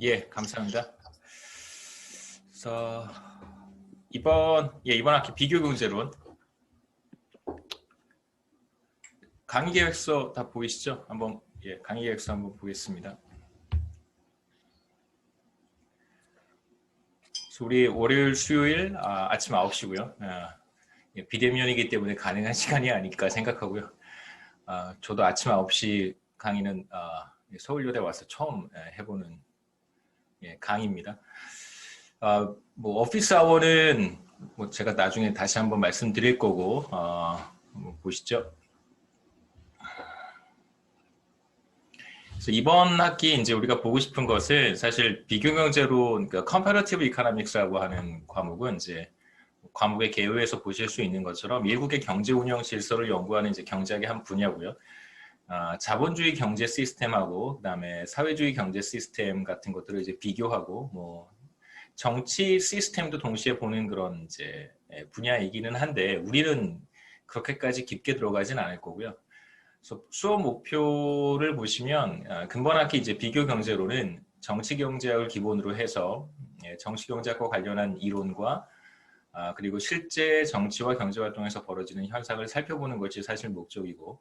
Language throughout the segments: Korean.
예, 감사합니다. 그래서 이번 학기 비교경제론 강의 계획서 다 보이시죠? 한번 강의 계획서 한번 보겠습니다. 그래서 우리 월요일, 수요일 아침 9시고요. 비대면이기 때문에 가능한 시간이 아닐까 생각하고요. 저도 아침 9시 강의는 서울여대 와서 처음 해보는 강의입니다. 뭐 오피스 아워는 뭐 제가 나중에 다시 한번 말씀드릴 거고 한번 보시죠. 그래서 이번 학기 이제 우리가 보고 싶은 것은 사실 비교경제론, 그러니까 컴퍼러티브 이코노믹스라고 하는 과목은 이제 과목의 개요에서 보실 수 있는 것처럼 미국의 경제 운영 질서를 연구하는 이제 경제학의 한 분야고요. 자본주의 경제 시스템하고 그다음에 사회주의 경제 시스템 같은 것들을 이제 비교하고 뭐 정치 시스템도 동시에 보는 그런 이제 분야이기는 한데 우리는 그렇게까지 깊게 들어가진 않을 거고요. 그래서 수업 목표를 보시면 근본 학기 이제 비교 경제론은 정치 경제학을 기본으로 해서 정치 경제학과 관련한 이론과 그리고 실제 정치와 경제 활동에서 벌어지는 현상을 살펴보는 것이 사실 목적이고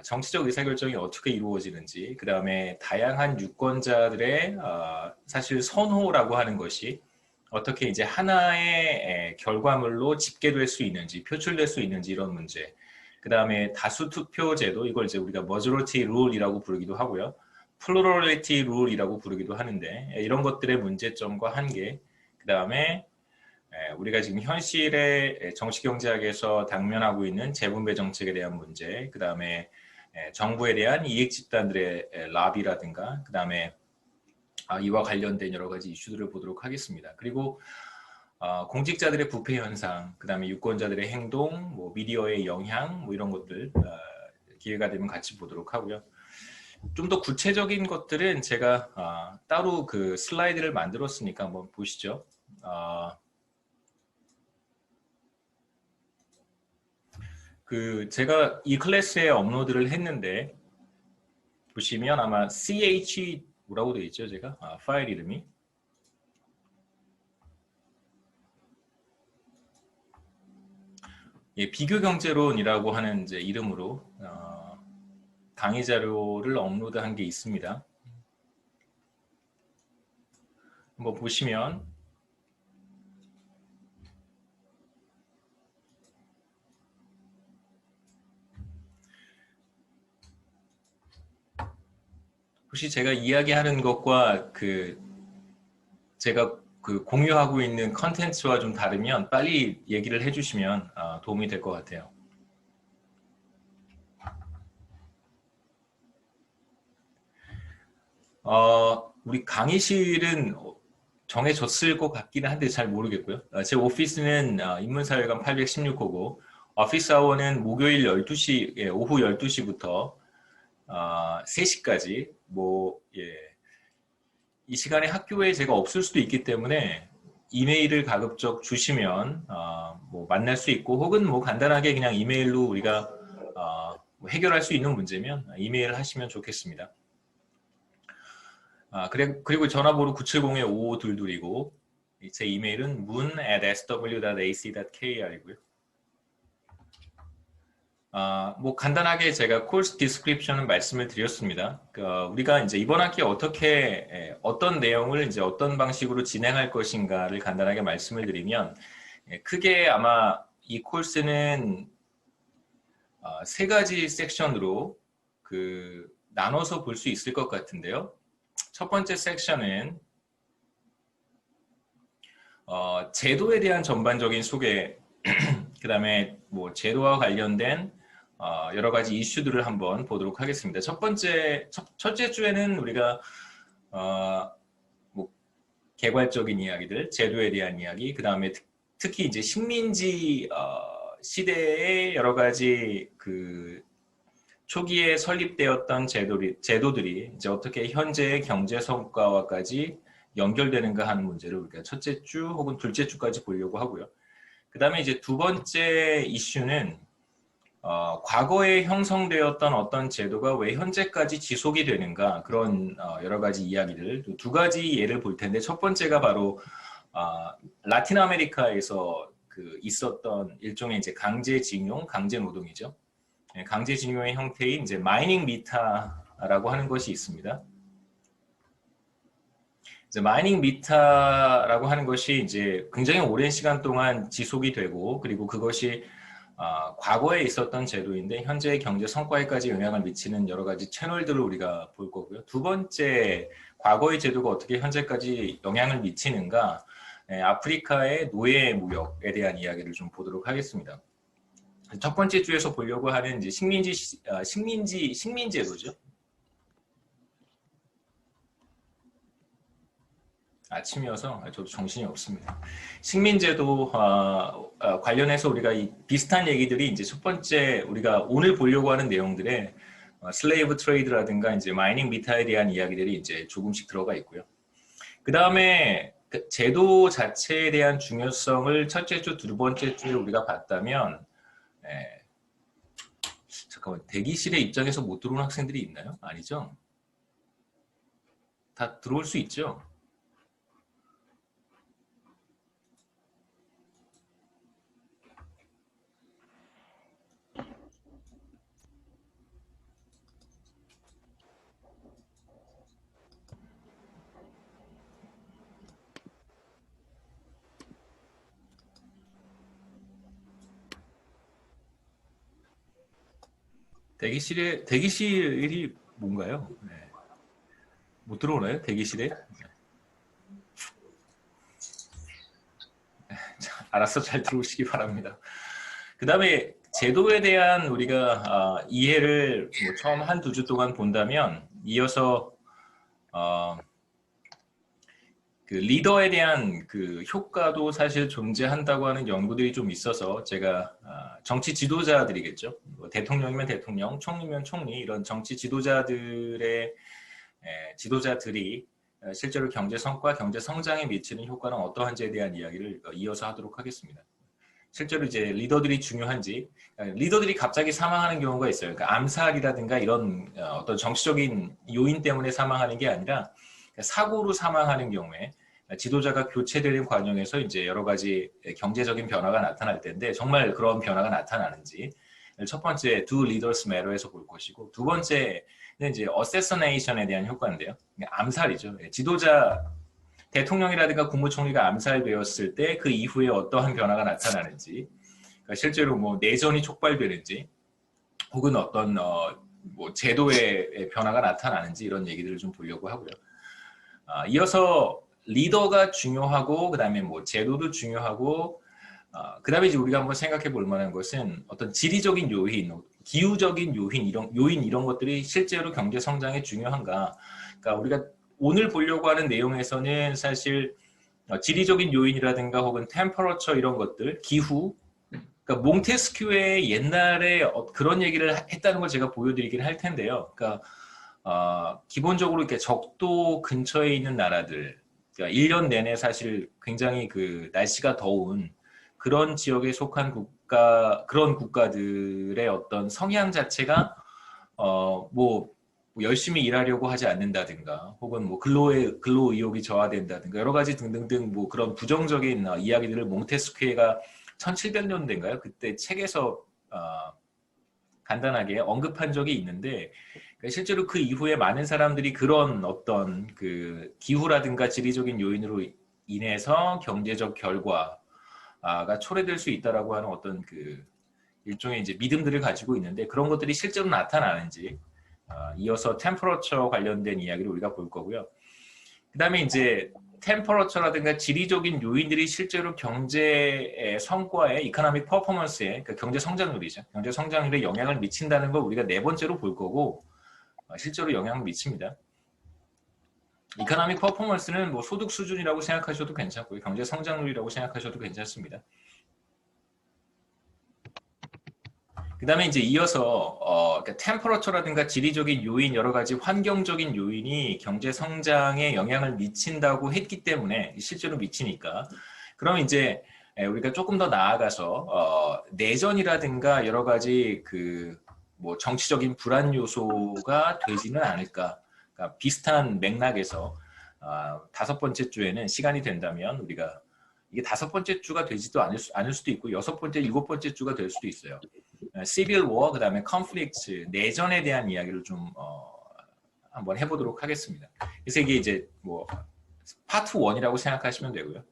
정치적 의사결정이 어떻게 이루어지는지, 그 다음에 다양한 유권자들의 사실 선호라고 하는 것이 어떻게 이제 하나의 결과물로 집계될 수 있는지, 표출될 수 있는지 이런 문제. 그 다음에 다수 투표 제도, 이걸 이제 우리가 majority rule이라고 부르기도 하고요. plurality rule이라고 부르기도 하는데 이런 것들의 문제점과 한계, 그 다음에 우리가 지금 현실의 정치경제학에서 당면하고 있는 재분배 정책에 대한 문제, 그 다음에 정부에 대한 이익 집단들의 라비라든가, 그 다음에 이와 관련된 여러 가지 이슈들을 보도록 하겠습니다. 그리고 공직자들의 부패 현상, 그 다음에 유권자들의 행동, 뭐 미디어의 영향, 뭐 이런 것들 기회가 되면 같이 보도록 하고요. 좀 더 구체적인 것들은 제가 따로 그 슬라이드를 만들었으니까 한번 보시죠. 제가 이 클래스에 업로드를 했는데 보시면 아마 ch 뭐라고 되어 있죠, 제가 파일 이름이 비교경제론이라고 하는 이제 이름으로 강의 자료를 업로드한 게 있습니다. 한번 보시면 혹시 제가 이야기하는 것과 제가 공유하고 있는 컨텐츠와 좀 다르면 빨리 얘기를 해주시면 도움이 될 것 같아요. 우리 강의실은 정해졌을 것 같기는 한데 잘 모르겠고요. 제 오피스는 인문사회관 816호고 오피스 아워는 목요일 12시, 오후 12시부터 3시까지 이 시간에 학교에 제가 없을 수도 있기 때문에 이메일을 가급적 주시면 뭐 만날 수 있고 혹은 뭐 간단하게 그냥 이메일로 우리가 해결할 수 있는 문제면 이메일 하시면 좋겠습니다. 그리고 전화번호 970-5522이고 제 이메일은 moon@sw.ac.kr이고요. 뭐 간단하게 제가 코र्스 디스크립션은 말씀을 드렸습니다. 우리가 이제 이번 학기에 어떤 내용을 이제 어떤 방식으로 진행할 것인가를 간단하게 말씀을 드리면 크게 아마 이 코र्스는 3가지 섹션으로 나눠서 볼 수 있을 것 같은데요. 첫 번째 섹션은 제도에 대한 전반적인 소개, 그 다음에 뭐 제도와 관련된 여러 가지 이슈들을 한번 보도록 하겠습니다. 첫째 주에는 우리가 뭐 개괄적인 이야기들, 제도에 대한 이야기, 그 다음에 특히 이제 식민지 시대의 여러 가지 초기에 설립되었던 제도들이 이제 어떻게 현재의 경제 성과와까지 연결되는가 하는 문제를 우리가 첫째 주 혹은 둘째 주까지 보려고 하고요. 그 다음에 이제 두 번째 이슈는 과거에 형성되었던 어떤 제도가 왜 현재까지 지속이 되는가 그런 여러 가지 이야기들 두 가지 예를 볼 텐데 첫 번째가 바로 라틴 아메리카에서 그 있었던 일종의 이제 강제징용, 강제노동이죠. 강제징용의 형태인 이제 마이닝 미타라고 하는 것이 있습니다. 이제 마이닝 미타라고 하는 것이 이제 굉장히 오랜 시간 동안 지속이 되고 그리고 그것이 과거에 있었던 제도인데 현재의 경제 성과에까지 영향을 미치는 여러 가지 채널들을 우리가 볼 거고요. 두 번째, 과거의 제도가 어떻게 현재까지 영향을 미치는가 아프리카의 노예 무역에 대한 이야기를 좀 보도록 하겠습니다. 첫 번째 주에서 보려고 하는 이제 식민제도죠. 아침이어서 저도 정신이 없습니다. 식민제도 관련해서 우리가 이 비슷한 얘기들이 이제 첫 번째 우리가 오늘 보려고 하는 내용들에 슬레이브 트레이드라든가 이제 마이닝 미타에 대한 이야기들이 이제 조금씩 들어가 있고요. 그 다음에 그 제도 자체에 대한 중요성을 첫째 주, 두 번째 주에 우리가 봤다면, 잠깐만, 대기실에 입장해서 못 들어오는 학생들이 있나요? 아니죠? 다 들어올 수 있죠? 대기실이 뭔가요? 네. 못 들어오나요? 대기실에? 자, 알았어, 잘 들어오시기 바랍니다. 그 다음에 제도에 대한 우리가 이해를 뭐 처음 한 두 주 동안 본다면 이어서 그 리더에 대한 그 효과도 사실 존재한다고 하는 연구들이 좀 있어서 제가 정치 지도자들이겠죠. 뭐 대통령이면 대통령, 총리면 총리 이런 정치 지도자들의 지도자들이 실제로 경제 성과, 경제 성장에 미치는 효과는 어떠한지에 대한 이야기를 이어서 하도록 하겠습니다. 실제로 이제 리더들이 중요한지, 리더들이 갑자기 사망하는 경우가 있어요. 그러니까 암살이라든가 이런 어떤 정치적인 요인 때문에 사망하는 게 아니라 사고로 사망하는 경우에 지도자가 교체되는 과정에서 이제 여러 가지 경제적인 변화가 나타날 텐데 정말 그런 변화가 나타나는지 첫 번째 do leaders matter에서 볼 것이고 두 번째는 이제 assassination에 대한 효과인데요. 암살이죠. 지도자 대통령이라든가 국무총리가 암살되었을 때 그 이후에 어떠한 변화가 나타나는지 그러니까 실제로 뭐 내전이 촉발되는지 혹은 어떤 뭐 제도의 변화가 나타나는지 이런 얘기들을 좀 보려고 하고요. 이어서 리더가 중요하고 그다음에 뭐 제도도 중요하고 그다음에 이제 우리가 한번 생각해 볼 만한 것은 어떤 지리적인 요인, 기후적인 요인 이런 것들이 실제로 경제 성장에 중요한가? 그러니까 우리가 오늘 보려고 하는 내용에서는 사실 지리적인 요인이라든가 혹은 템퍼러처 이런 것들, 기후, 그러니까 몽테스큐의 옛날에 그런 얘기를 했다는 걸 제가 보여드리긴 할 텐데요. 그러니까 기본적으로 이렇게 적도 근처에 있는 나라들, 그러니까 1년 내내 사실 굉장히 그 날씨가 더운 그런 지역에 속한 그런 국가들의 어떤 성향 자체가 뭐 열심히 일하려고 하지 않는다든가 혹은 뭐 근로 의욕이 저하된다든가 여러 가지 등등등 뭐 그런 부정적인 이야기들을 몽테스큐가 1700년대인가요? 그때 책에서 간단하게 언급한 적이 있는데 실제로 그 이후에 많은 사람들이 그런 어떤 그 기후라든가 지리적인 요인으로 인해서 경제적 결과가 초래될 수 있다라고 하는 어떤 그 일종의 이제 믿음들을 가지고 있는데 그런 것들이 실제로 나타나는지 이어서 템퍼러처 관련된 이야기를 우리가 볼 거고요. 그 다음에 이제 템퍼러처라든가 지리적인 요인들이 실제로 경제의 성과에 이코노믹 퍼포먼스에 그러니까 경제 성장률이죠. 경제 성장률에 영향을 미친다는 걸 우리가 네 번째로 볼 거고 실제로 영향을 미칩니다. 이코노믹 퍼포먼스는 뭐 소득 수준이라고 생각하셔도 괜찮고요. 경제 성장률이라고 생각하셔도 괜찮습니다. 그 다음에 이제 이어서 템퍼러처라든가 지리적인 요인 여러 가지 환경적인 요인이 경제 성장에 영향을 미친다고 했기 때문에 실제로 미치니까 그러면 이제 우리가 조금 더 나아가서 내전이라든가 여러 가지 뭐 정치적인 불안 요소가 되지는 않을까. 그러니까 비슷한 맥락에서 5번째 주에는 시간이 된다면 우리가 이게 5번째 주가 되지도 않을 수도 있고 6번째, 7번째 주가 될 수도 있어요. 시빌 워, 그다음에 컨플릭트, 내전에 대한 이야기를 좀 한번 해보도록 하겠습니다. 그래서 이게 이제 뭐 파트 1이라고 생각하시면 되고요.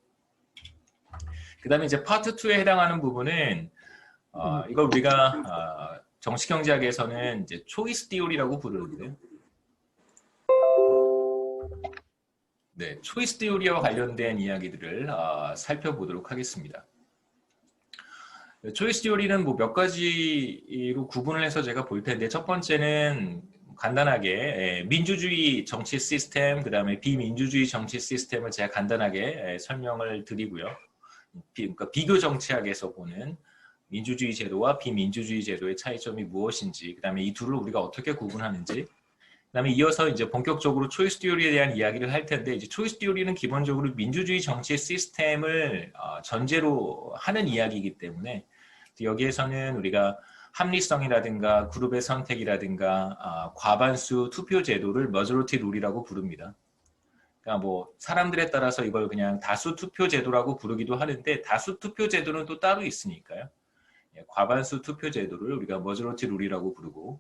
그다음에 이제 파트 2에 해당하는 부분은 이걸 우리가 정치경제학에서는 이제 초이스 디오리라고 부르는데요. 네, 초이스 디오리와 관련된 이야기들을 살펴보도록 하겠습니다. 초이스 디오리는 뭐 몇 가지로 구분을 해서 제가 볼 텐데, 첫 번째는 간단하게 민주주의 정치 시스템, 그 다음에 비민주주의 정치 시스템을 제가 간단하게 설명을 드리고요. 그러니까 비교 정치학에서 보는 민주주의 제도와 비민주주의 제도의 차이점이 무엇인지, 그 다음에 이 둘을 우리가 어떻게 구분하는지, 그 다음에 이어서 이제 본격적으로 초이스 디오리에 대한 이야기를 할 텐데, 이제 초이스 디오리는 기본적으로 민주주의 정치 시스템을 전제로 하는 이야기이기 때문에 여기에서는 우리가 합리성이라든가 그룹의 선택이라든가 과반수 투표 제도를 머저리티 룰이라고 부릅니다. 그러니까 뭐 사람들에 따라서 이걸 그냥 다수 투표 제도라고 부르기도 하는데, 다수 투표 제도는 또 따로 있으니까요. 과반수 투표 제도를 우리가 머저리티 룰이라고 부르고,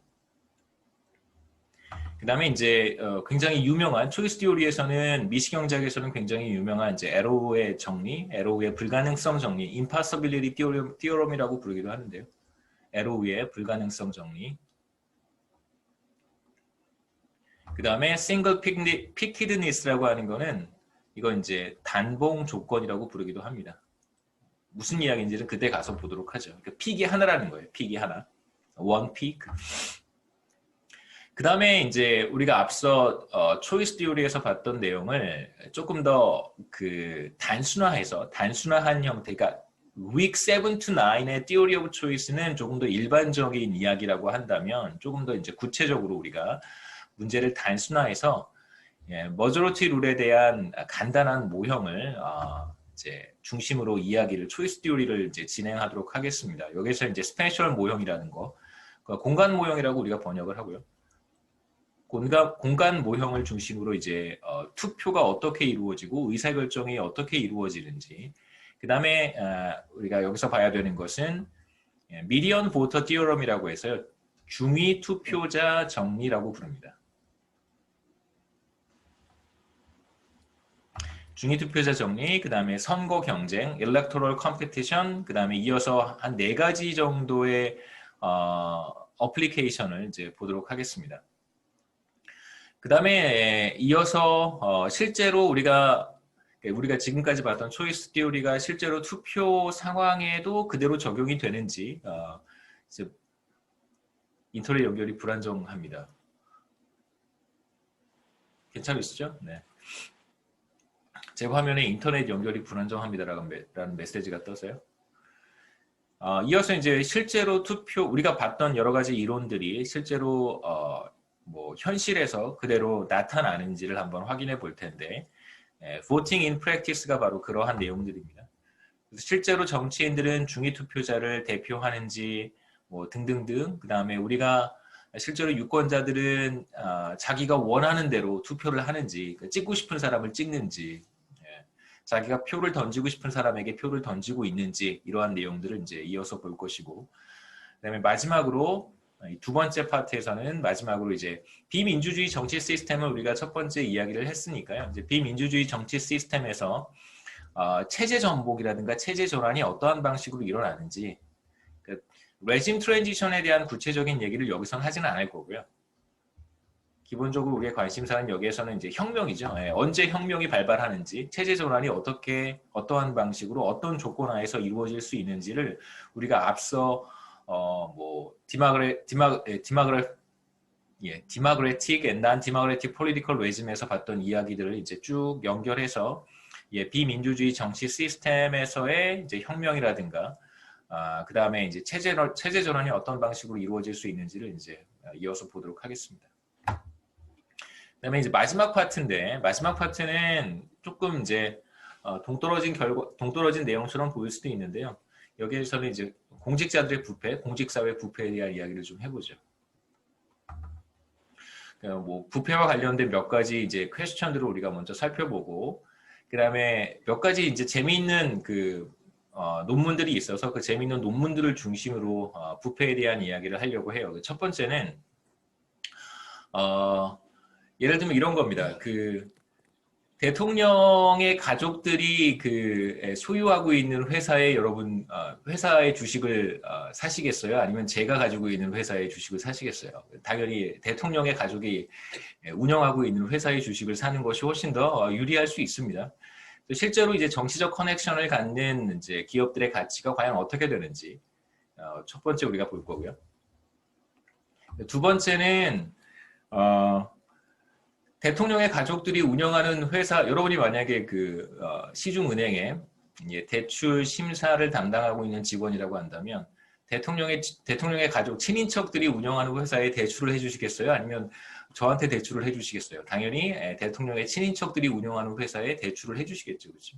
그 다음에 이제 굉장히 유명한 초이스 디오리에서는 미시경제학에서는 굉장히 유명한 이제 에로우의 정리, 에로우의 불가능성 정리, impossibility theorem이라고 부르기도 하는데요. 에로우의 불가능성 정리. 그 다음에 single picketedness라고 하는 거는 이건 이제 단봉 조건이라고 부르기도 합니다. 무슨 이야기인지는 그때 가서 보도록 하죠. 그러니까 픽이 하나라는 거예요. 픽이 하나. one pick. 그 다음에 이제 우리가 앞서 초이스 디오리에서 봤던 내용을 조금 더 단순화한 형태가 week 7 to 9의 theory of choice는 조금 더 일반적인 이야기라고 한다면, 조금 더 이제 구체적으로 우리가 문제를 단순화해서 머저리티 룰에 대한 간단한 모형을 이제 중심으로 이야기를 초이스 디오리를 이제 진행하도록 하겠습니다. 여기서 이제 스페셜 모형이라는 거, 공간 모형이라고 우리가 번역을 하고요. 공간 모형을 중심으로 이제 투표가 어떻게 이루어지고 의사결정이 어떻게 이루어지는지, 그 다음에 우리가 여기서 봐야 되는 것은 미디언 보터 디어럼이라고 해서요, 중위 투표자 정리라고 부릅니다. 중위 투표자 정리, 그 다음에 선거 경쟁, electoral competition, 그 다음에 이어서 한 4가지 정도의 어플리케이션을 이제 보도록 하겠습니다. 그 다음에 이어서 실제로 우리가 지금까지 봤던 초이스 디오리가 실제로 투표 상황에도 그대로 적용이 되는지, 이제 인터넷 연결이 불안정합니다. 괜찮으시죠? 네. 제 화면에 인터넷 연결이 불안정합니다라는 메시지가 떴어요. 이어서 이제 실제로 우리가 봤던 여러 가지 이론들이 실제로 뭐 현실에서 그대로 나타나는지를 한번 확인해 볼 텐데, voting in practice가 바로 그러한 내용들입니다. 실제로 정치인들은 중위 투표자를 대표하는지 뭐 등등등, 그 다음에 우리가 실제로 유권자들은 자기가 원하는 대로 투표를 하는지, 찍고 싶은 사람을 찍는지, 자기가 표를 던지고 싶은 사람에게 표를 던지고 있는지, 이러한 내용들을 이제 이어서 볼 것이고, 그다음에 마지막으로 이 2번째 파트에서는 마지막으로 이제 비민주주의 정치 시스템을 우리가 첫 번째 이야기를 했으니까요. 이제 비민주주의 정치 시스템에서 체제 전복이라든가 체제 전환이 어떠한 방식으로 일어나는지, 레짐 트랜지션에 대한 구체적인 얘기를 여기서는 하지는 않을 거고요. 기본적으로 우리의 관심사는 여기에서는 이제 혁명이죠. 언제 혁명이 발발하는지, 체제 전환이 어떠한 방식으로 어떤 조건 하에서 이루어질 수 있는지를 우리가 앞서 뭐 디마그래틱 앤 난 디마그래틱 폴리티컬 레짐에서 봤던 이야기들을 이제 쭉 연결해서 비민주주의 정치 시스템에서의 이제 혁명이라든가 그 다음에 이제 체제 전환이 어떤 방식으로 이루어질 수 있는지를 이제 이어서 보도록 하겠습니다. 그다음에 이제 마지막 파트인데, 마지막 파트는 조금 이제 동떨어진 내용처럼 보일 수도 있는데요. 여기에서는 이제 공직자들의 부패, 공직사회 부패에 대한 이야기를 좀 해보죠. 뭐 부패와 관련된 몇 가지 이제 퀘스천들을 우리가 먼저 살펴보고, 그 다음에 몇 가지 이제 재미있는 논문들이 있어서 그 재미있는 논문들을 중심으로 부패에 대한 이야기를 하려고 해요. 첫 번째는 예를 들면 이런 겁니다. 대통령의 가족들이 소유하고 있는 회사에 여러분 회사의 주식을 사시겠어요? 아니면 제가 가지고 있는 회사의 주식을 사시겠어요? 당연히 대통령의 가족이 운영하고 있는 회사의 주식을 사는 것이 훨씬 더 유리할 수 있습니다. 실제로 이제 정치적 커넥션을 갖는 이제 기업들의 가치가 과연 어떻게 되는지 첫 번째 우리가 볼 거고요. 두 번째는 대통령의 가족들이 운영하는 회사, 여러분이 만약에 시중은행에 대출 심사를 담당하고 있는 직원이라고 한다면 대통령의 가족, 친인척들이 운영하는 회사에 대출을 해주시겠어요? 아니면 저한테 대출을 해주시겠어요? 당연히 대통령의 친인척들이 운영하는 회사에 대출을 해주시겠죠, 그렇죠?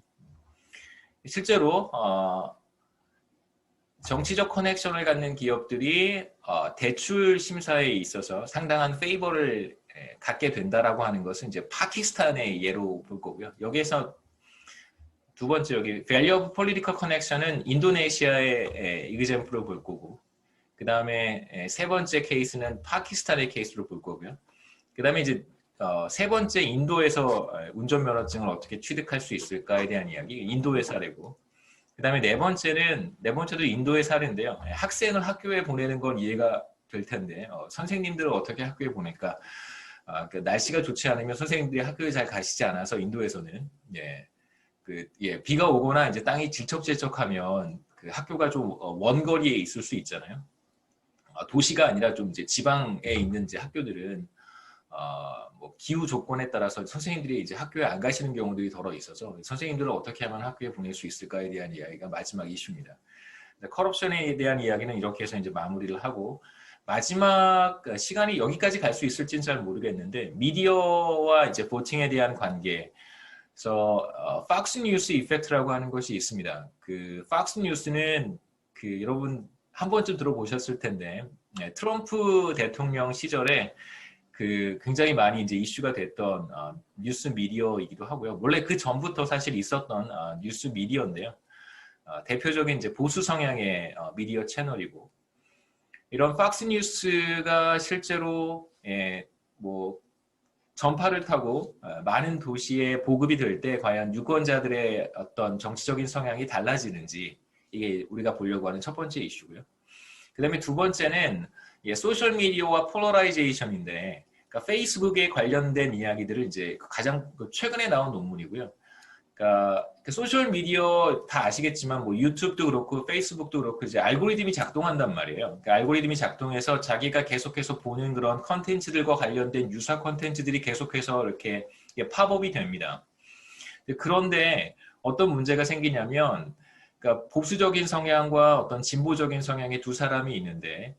실제로 정치적 커넥션을 갖는 기업들이 대출 심사에 있어서 상당한 페이버를 갖게 된다라고 하는 것은 이제 파키스탄의 예로 볼 거고요. 여기에서 두 번째 여기 Value of Political Connection은 인도네시아의 example로 볼 거고, 그 다음에 세 번째 케이스는 파키스탄의 케이스로 볼 거고요. 그 다음에 이제 세 번째 인도에서 운전면허증을 어떻게 취득할 수 있을까에 대한 이야기, 인도의 사례고, 그 다음에 네 번째도 인도의 사례인데요. 학생을 학교에 보내는 건 이해가 될 텐데 선생님들을 어떻게 학교에 보낼까? 날씨가 좋지 않으면 선생님들이 학교에 잘 가시지 않아서 인도에서는 비가 오거나 이제 땅이 질척질척하면 학교가 좀 원거리에 있을 수 있잖아요. 도시가 아니라 좀 이제 지방에 있는 이제 학교들은 뭐 기후 조건에 따라서 선생님들이 이제 학교에 안 가시는 경우들이 더러 있어서 선생님들을 어떻게 하면 학교에 보낼 수 있을까에 대한 이야기가 마지막 이슈입니다. 커럽션에 대한 이야기는 이렇게 해서 이제 마무리를 하고, 마지막 시간이 여기까지 갈 수 있을지는 잘 모르겠는데 미디어와 이제 보팅에 대한 관계. 그래서 팍스 뉴스 이펙트라고 하는 것이 있습니다. 팍스 뉴스는 여러분 한 번쯤 들어보셨을 텐데 트럼프 대통령 시절에 굉장히 많이 이제 이슈가 됐던 뉴스 미디어이기도 하고요. 원래 그 전부터 사실 있었던 뉴스 미디어인데요. 대표적인 이제 보수 성향의 미디어 채널이고, 이런 팍스 뉴스가 실제로 뭐 전파를 타고 많은 도시에 보급이 될 때 과연 유권자들의 어떤 정치적인 성향이 달라지는지, 이게 우리가 보려고 하는 첫 번째 이슈고요. 그 다음에 두 번째는 소셜 미디어와 폴러라이제이션인데, 그러니까 페이스북에 관련된 이야기들을 이제 가장 최근에 나온 논문이고요. 그러니까 소셜 미디어 다 아시겠지만 뭐 유튜브도 그렇고 페이스북도 그렇고 이제 알고리즘이 작동한단 말이에요. 그러니까 알고리즘이 작동해서 자기가 계속해서 보는 그런 컨텐츠들과 관련된 유사 컨텐츠들이 계속해서 이렇게 팝업이 됩니다. 그런데 어떤 문제가 생기냐면, 그러니까 보수적인 성향과 어떤 진보적인 성향의 두 사람이 있는데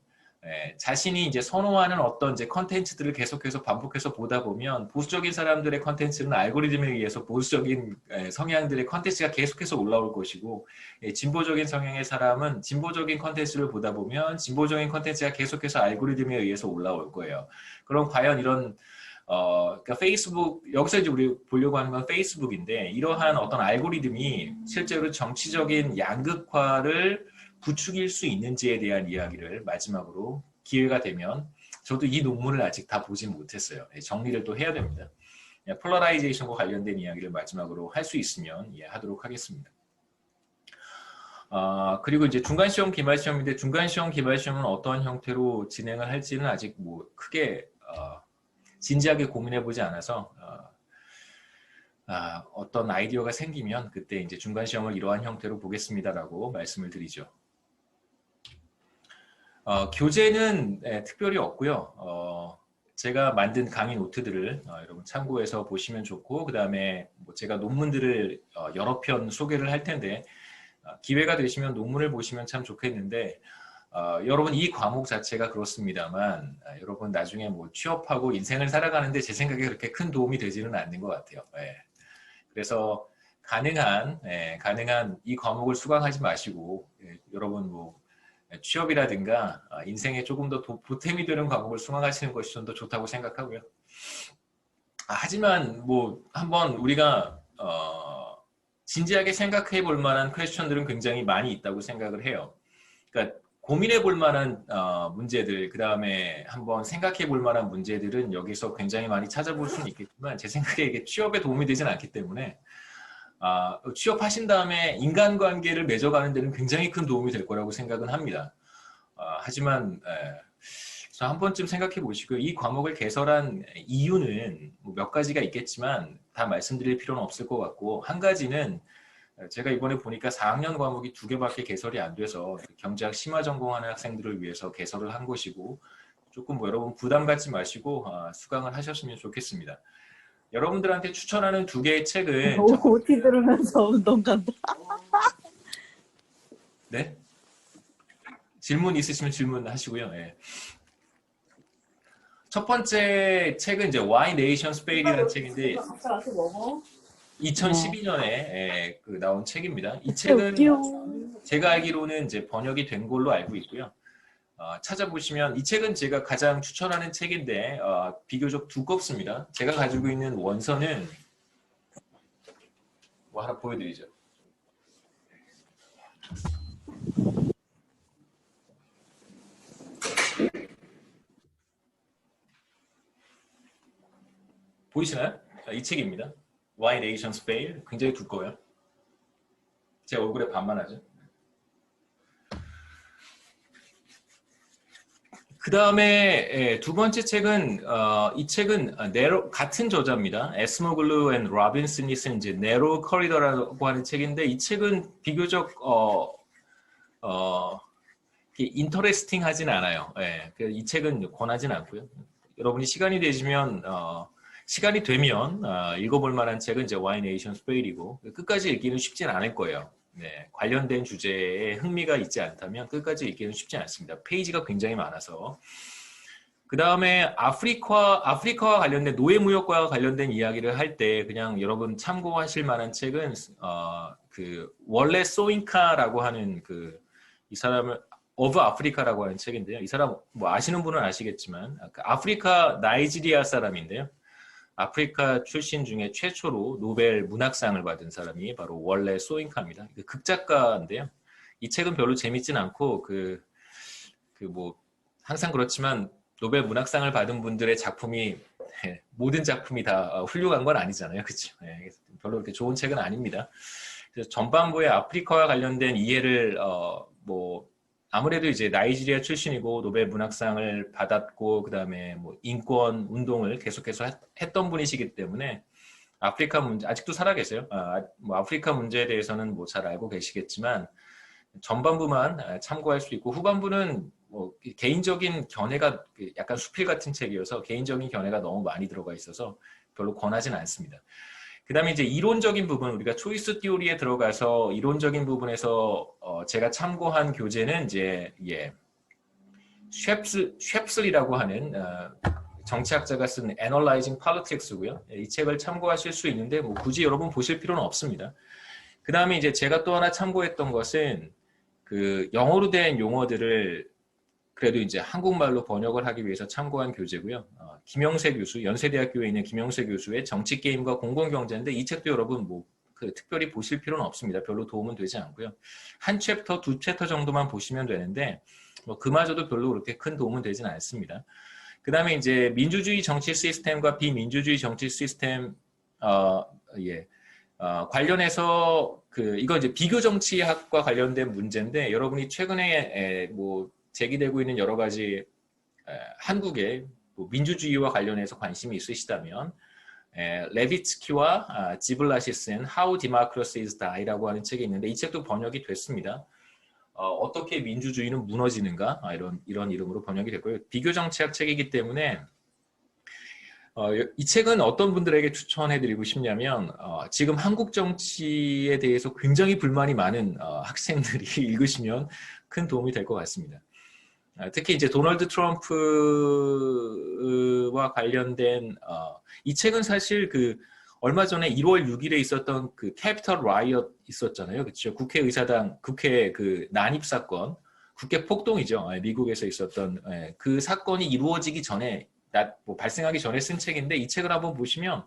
자신이 이제 선호하는 어떤 이제 컨텐츠들을 계속해서 반복해서 보다 보면 보수적인 사람들의 컨텐츠는 알고리즘에 의해서 보수적인 성향들의 컨텐츠가 계속해서 올라올 것이고, 진보적인 성향의 사람은 진보적인 컨텐츠를 보다 보면 진보적인 컨텐츠가 계속해서 알고리즘에 의해서 올라올 거예요. 그럼 과연 이런 그러니까 페이스북, 여기서 이제 우리 보려고 하는 건 페이스북인데, 이러한 어떤 알고리즘이 실제로 정치적인 양극화를 부추길 수 있는지에 대한 이야기를 마지막으로 기회가 되면, 저도 이 논문을 아직 다 보진 못했어요. 정리를 또 해야 됩니다. 폴러라이제이션과 관련된 이야기를 마지막으로 할 수 있으면 하도록 하겠습니다. 그리고 이제 중간시험, 기말시험인데, 중간시험, 기말시험은 어떠한 형태로 진행을 할지는 아직 뭐 크게 진지하게 고민해보지 않아서 어떤 아이디어가 생기면 그때 이제 중간시험을 이러한 형태로 보겠습니다라고 말씀을 드리죠. 교재는 특별히 없고요. 제가 만든 강의 노트들을 여러분 참고해서 보시면 좋고, 그 다음에 뭐 제가 논문들을 여러 편 소개를 할 텐데 기회가 되시면 논문을 보시면 참 좋겠는데, 여러분 이 과목 자체가 그렇습니다만 여러분 나중에 뭐 취업하고 인생을 살아가는데 제 생각에 그렇게 큰 도움이 되지는 않는 것 같아요. 그래서 가능한 이 과목을 수강하지 마시고 여러분 뭐 취업이라든가 인생에 조금 더 보탬이 되는 과목을 수강하시는 것이 좀 더 좋다고 생각하고요. 하지만 뭐 한번 우리가 진지하게 생각해 볼 만한 퀘스천들은 굉장히 많이 있다고 생각을 해요. 그러니까 고민해 볼 만한 문제들, 그 다음에 한번 생각해 볼 만한 문제들은 여기서 굉장히 많이 찾아볼 수는 있겠지만 제 생각에 이게 취업에 도움이 되진 않기 때문에 취업하신 다음에 인간관계를 맺어가는 데는 굉장히 큰 도움이 될 거라고 생각은 합니다. 하지만 그래서 한 번쯤 생각해 보시고 이 과목을 개설한 이유는 뭐몇 가지가 있겠지만 다 말씀드릴 필요는 없을 것 같고, 한 가지는 제가 이번에 보니까 4학년 과목이 2개밖에 개설이 안 돼서 경제학 심화 전공하는 학생들을 위해서 개설을 한 것이고, 조금 뭐 여러분 부담 갖지 마시고 수강을 하셨으면 좋겠습니다. 여러분들한테 추천하는 2개의 책은 OT 들으면서 운동 간다. 네? 질문 있으시면 질문하시고요. 네. 첫 번째 책은 이제 Why Nations Fail이라는 책인데 2012년에 나온 책입니다. 이 책은 제가 알기로는 이제 번역이 된 걸로 알고 있고요. 찾아보시면 이 책은 제가 가장 추천하는 책인데 비교적 두껍습니다. 제가 가지고 있는 원서는 뭐 하나 보여드리죠. 보이시나요? 이 책입니다. Why Nations Fail. 굉장히 두꺼워요. 제 얼굴에 반만하죠. 그 다음에 두 번째 책은 이 책은 같은 저자입니다. 에스모글루 앤 로빈 스미스는 이제 네로 커리더라고 하는 책인데, 이 책은 비교적 인터레스팅하진 않아요. 이 책은 권하진 않고요. 여러분이 시간이 되면 읽어볼 만한 책은 이제 Why Nations Fail이고, 끝까지 읽기는 쉽진 않을 거예요. 관련된 주제에 흥미가 있지 않다면 끝까지 읽기는 쉽지 않습니다. 페이지가 굉장히 많아서. 그 다음에 아프리카와 관련된 노예무역과 관련된 이야기를 할 때 그냥 여러분 참고하실 만한 책은 그 월레 소잉카라고 하는 이 사람을 오브 아프리카라고 하는 책인데요. 이 사람 뭐 아시는 분은 아시겠지만 아프리카 나이지리아 사람인데요. 아프리카 출신 중에 최초로 노벨 문학상을 받은 사람이 바로 월레 소잉카입니다. 극작가인데요. 이 책은 별로 재밌진 않고 뭐 항상 그렇지만 노벨 문학상을 받은 분들의 작품이 모든 작품이 다 훌륭한 건 아니잖아요, 그렇죠? 별로 그렇게 좋은 책은 아닙니다. 그래서 전반부의 아프리카와 관련된 이해를 뭐 아무래도 이제 나이지리아 출신이고 노벨 문학상을 받았고 그다음에 뭐 인권 운동을 계속해서 했던 분이시기 때문에 아프리카 문제 아직도 살아 계세요. 뭐 아프리카 문제에 대해서는 뭐 잘 알고 계시겠지만 전반부만 참고할 수 있고 후반부는 뭐 개인적인 견해가 약간 수필 같은 책이어서 개인적인 견해가 너무 많이 들어가 있어서 별로 권하진 않습니다. 그 다음에 이제 이론적인 부분, 우리가 초이스 티오리에 들어가서 이론적인 부분에서 제가 참고한 교재는 이제 쉐플이라고 하는 정치학자가 쓴 Analyzing Politics고요. 이 책을 참고하실 수 있는데 뭐 굳이 여러분 보실 필요는 없습니다. 그 다음에 이제 제가 또 하나 참고했던 것은 영어로 된 용어들을 그래도 이제 한국말로 번역을 하기 위해서 참고한 교재고요. 김영세 교수, 연세대학교에 있는 김영세 교수의 정치게임과 공공경제인데 이 책도 여러분 뭐 특별히 보실 필요는 없습니다. 별로 도움은 되지 않고요. 한 챕터, 2챕터 정도만 보시면 되는데 뭐 그마저도 별로 그렇게 큰 도움은 되지는 않습니다. 그 다음에 이제 민주주의 정치 시스템과 비민주주의 정치 시스템 관련해서 이거 이제 비교 정치학과 관련된 문제인데 여러분이 최근에 뭐 제기되고 있는 여러 가지 한국의 뭐 민주주의와 관련해서 관심이 있으시다면 레비츠키와 지블라시 쓴 How Democracies Die라고 하는 책이 있는데 이 책도 번역이 됐습니다. 어떻게 민주주의는 무너지는가 이런 이름으로 번역이 됐고요. 비교 정치학 책이기 때문에 이 책은 어떤 분들에게 추천해드리고 싶냐면 지금 한국 정치에 대해서 굉장히 불만이 많은 학생들이 읽으시면 큰 도움이 될 것 같습니다. 특히 이제 도널드 트럼프와 관련된 이 책은 사실 얼마 전에 1월 6일에 있었던 그 캐피털 라이엇 있었잖아요. 그렇죠? 국회의사당 국회 그 난입 사건, 국회 폭동이죠. 미국에서 있었던 그 사건이 이루어지기 전에 뭐 발생하기 전에 쓴 책인데 이 책을 한번 보시면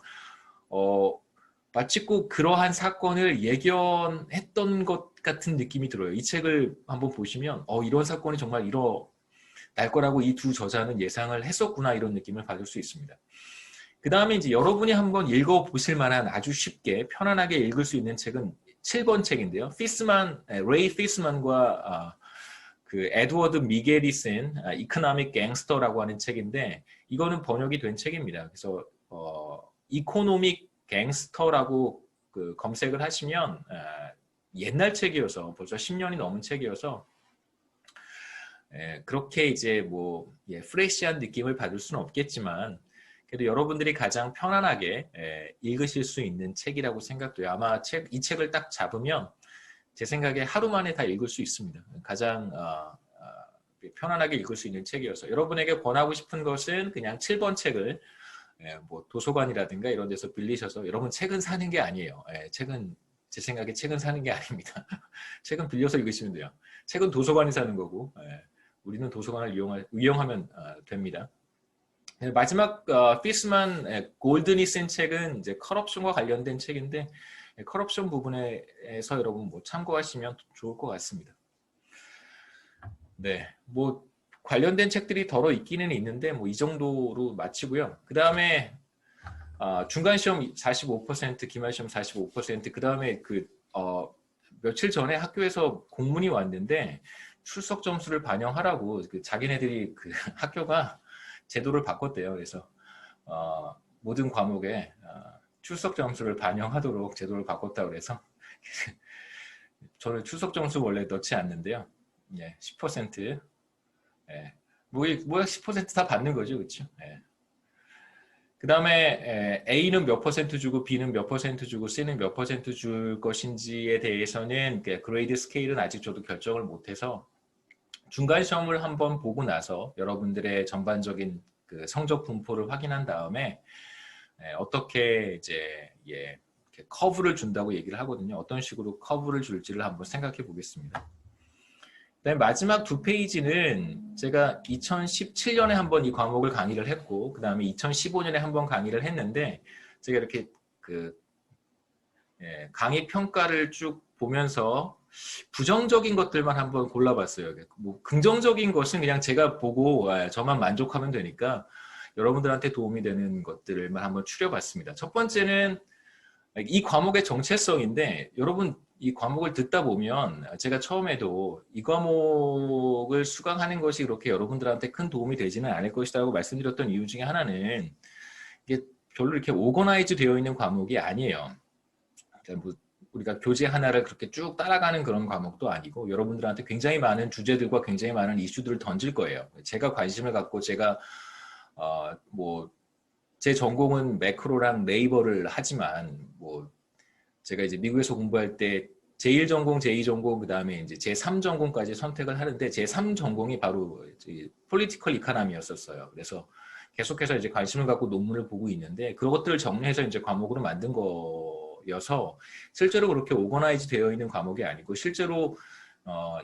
마치 꼭 그러한 사건을 예견했던 것 같은 느낌이 들어요. 이 책을 한번 보시면 이런 사건이 정말 일어날 거라고 이 두 저자는 예상을 했었구나 이런 느낌을 받을 수 있습니다. 그 다음에 이제 여러분이 한번 읽어보실 만한 아주 쉽게 편안하게 읽을 수 있는 책은 7번 책인데요. 레이 피스만과 그 에드워드 미겔이 쓴 이코노믹 갱스터라고 하는 책인데 이거는 번역이 된 책입니다. 그래서 이코노믹 갱스터라고 그 검색을 하시면 옛날 책이어서 벌써 10년이 넘은 책이어서 그렇게 이제 뭐 프레시한 느낌을 받을 수는 없겠지만 그래도 여러분들이 가장 편안하게 읽으실 수 있는 책이라고 생각돼요. 아마 이 책을 딱 잡으면 제 생각에 하루 만에 다 읽을 수 있습니다. 가장 편안하게 읽을 수 있는 책이어서 여러분에게 권하고 싶은 것은 그냥 7번 책을 뭐 도서관이라든가 이런 데서 빌리셔서 여러분 책은 사는 게 아니에요. 책은 제 생각에 책은 사는 게 아닙니다. 책은 빌려서 읽으시면 돼요. 책은 도서관이 사는 거고 우리는 도서관을 이용하면 됩니다. 마지막 피스만 골든이 쓴 책은 이제 커럽션과 관련된 책인데 커럽션 부분에서 여러분 뭐 참고하시면 좋을 것 같습니다. 네, 뭐 관련된 책들이 더러 있기는 있는데 뭐 이 정도로 마치고요. 그 다음에 중간 시험 45%, 기말 시험 45%, 그 다음에 며칠 전에 학교에서 공문이 왔는데 출석 점수를 반영하라고 자기네들이 그 학교가 제도를 바꿨대요. 그래서 모든 과목에 출석 점수를 반영하도록 제도를 바꿨다고 그래서 저는 출석 점수 원래 넣지 않는데요. 10%. 뭐 10%다 받는 거죠, 그렇죠? 그 다음에 A는 몇 퍼센트 주고 B는 몇 퍼센트 주고 C는 몇 퍼센트 줄 것인지에 대해서는 그레이드 스케일은 아직 저도 결정을 못해서 중간 시험을 한번 보고 나서 여러분들의 전반적인 그 성적 분포를 확인한 다음에 어떻게 이제 커브를 준다고 얘기를 하거든요. 어떤 식으로 커브를 줄지를 한번 생각해 보겠습니다. 그다음에 마지막 두 페이지는 제가 2017년에 한번 이 과목을 강의를 했고 그 다음에 2015년에 한번 강의를 했는데 제가 이렇게 강의 평가를 쭉 보면서 부정적인 것들만 한번 골라봤어요. 뭐 긍정적인 것은 그냥 제가 보고 저만 만족하면 되니까 여러분들한테 도움이 되는 것들만 한번 추려봤습니다. 첫 번째는 이 과목의 정체성인데 여러분 이 과목을 듣다 보면 제가 처음에도 이 과목을 수강하는 것이 그렇게 여러분들한테 큰 도움이 되지는 않을 것이라고 말씀드렸던 이유 중에 하나는 이게 별로 이렇게 오거나이즈 되어 있는 과목이 아니에요. 그러니까 뭐 우리가 교재 하나를 그렇게 쭉 따라가는 그런 과목도 아니고 여러분들한테 굉장히 많은 주제들과 굉장히 많은 이슈들을 던질 거예요. 제가 관심을 갖고 제가 뭐 제 전공은 매크로랑 네이버를 하지만 뭐 제가 이제 미국에서 공부할 때 제1전공, 제2전공, 그 다음에 이제 제3전공까지 선택을 하는데 제3전공이 바로 폴리티컬 이코노미였었어요. 그래서 계속해서 이제 관심을 갖고 논문을 보고 있는데 그것들을 정리해서 이제 과목으로 만든 거여서 실제로 그렇게 오거나이즈 되어 있는 과목이 아니고 실제로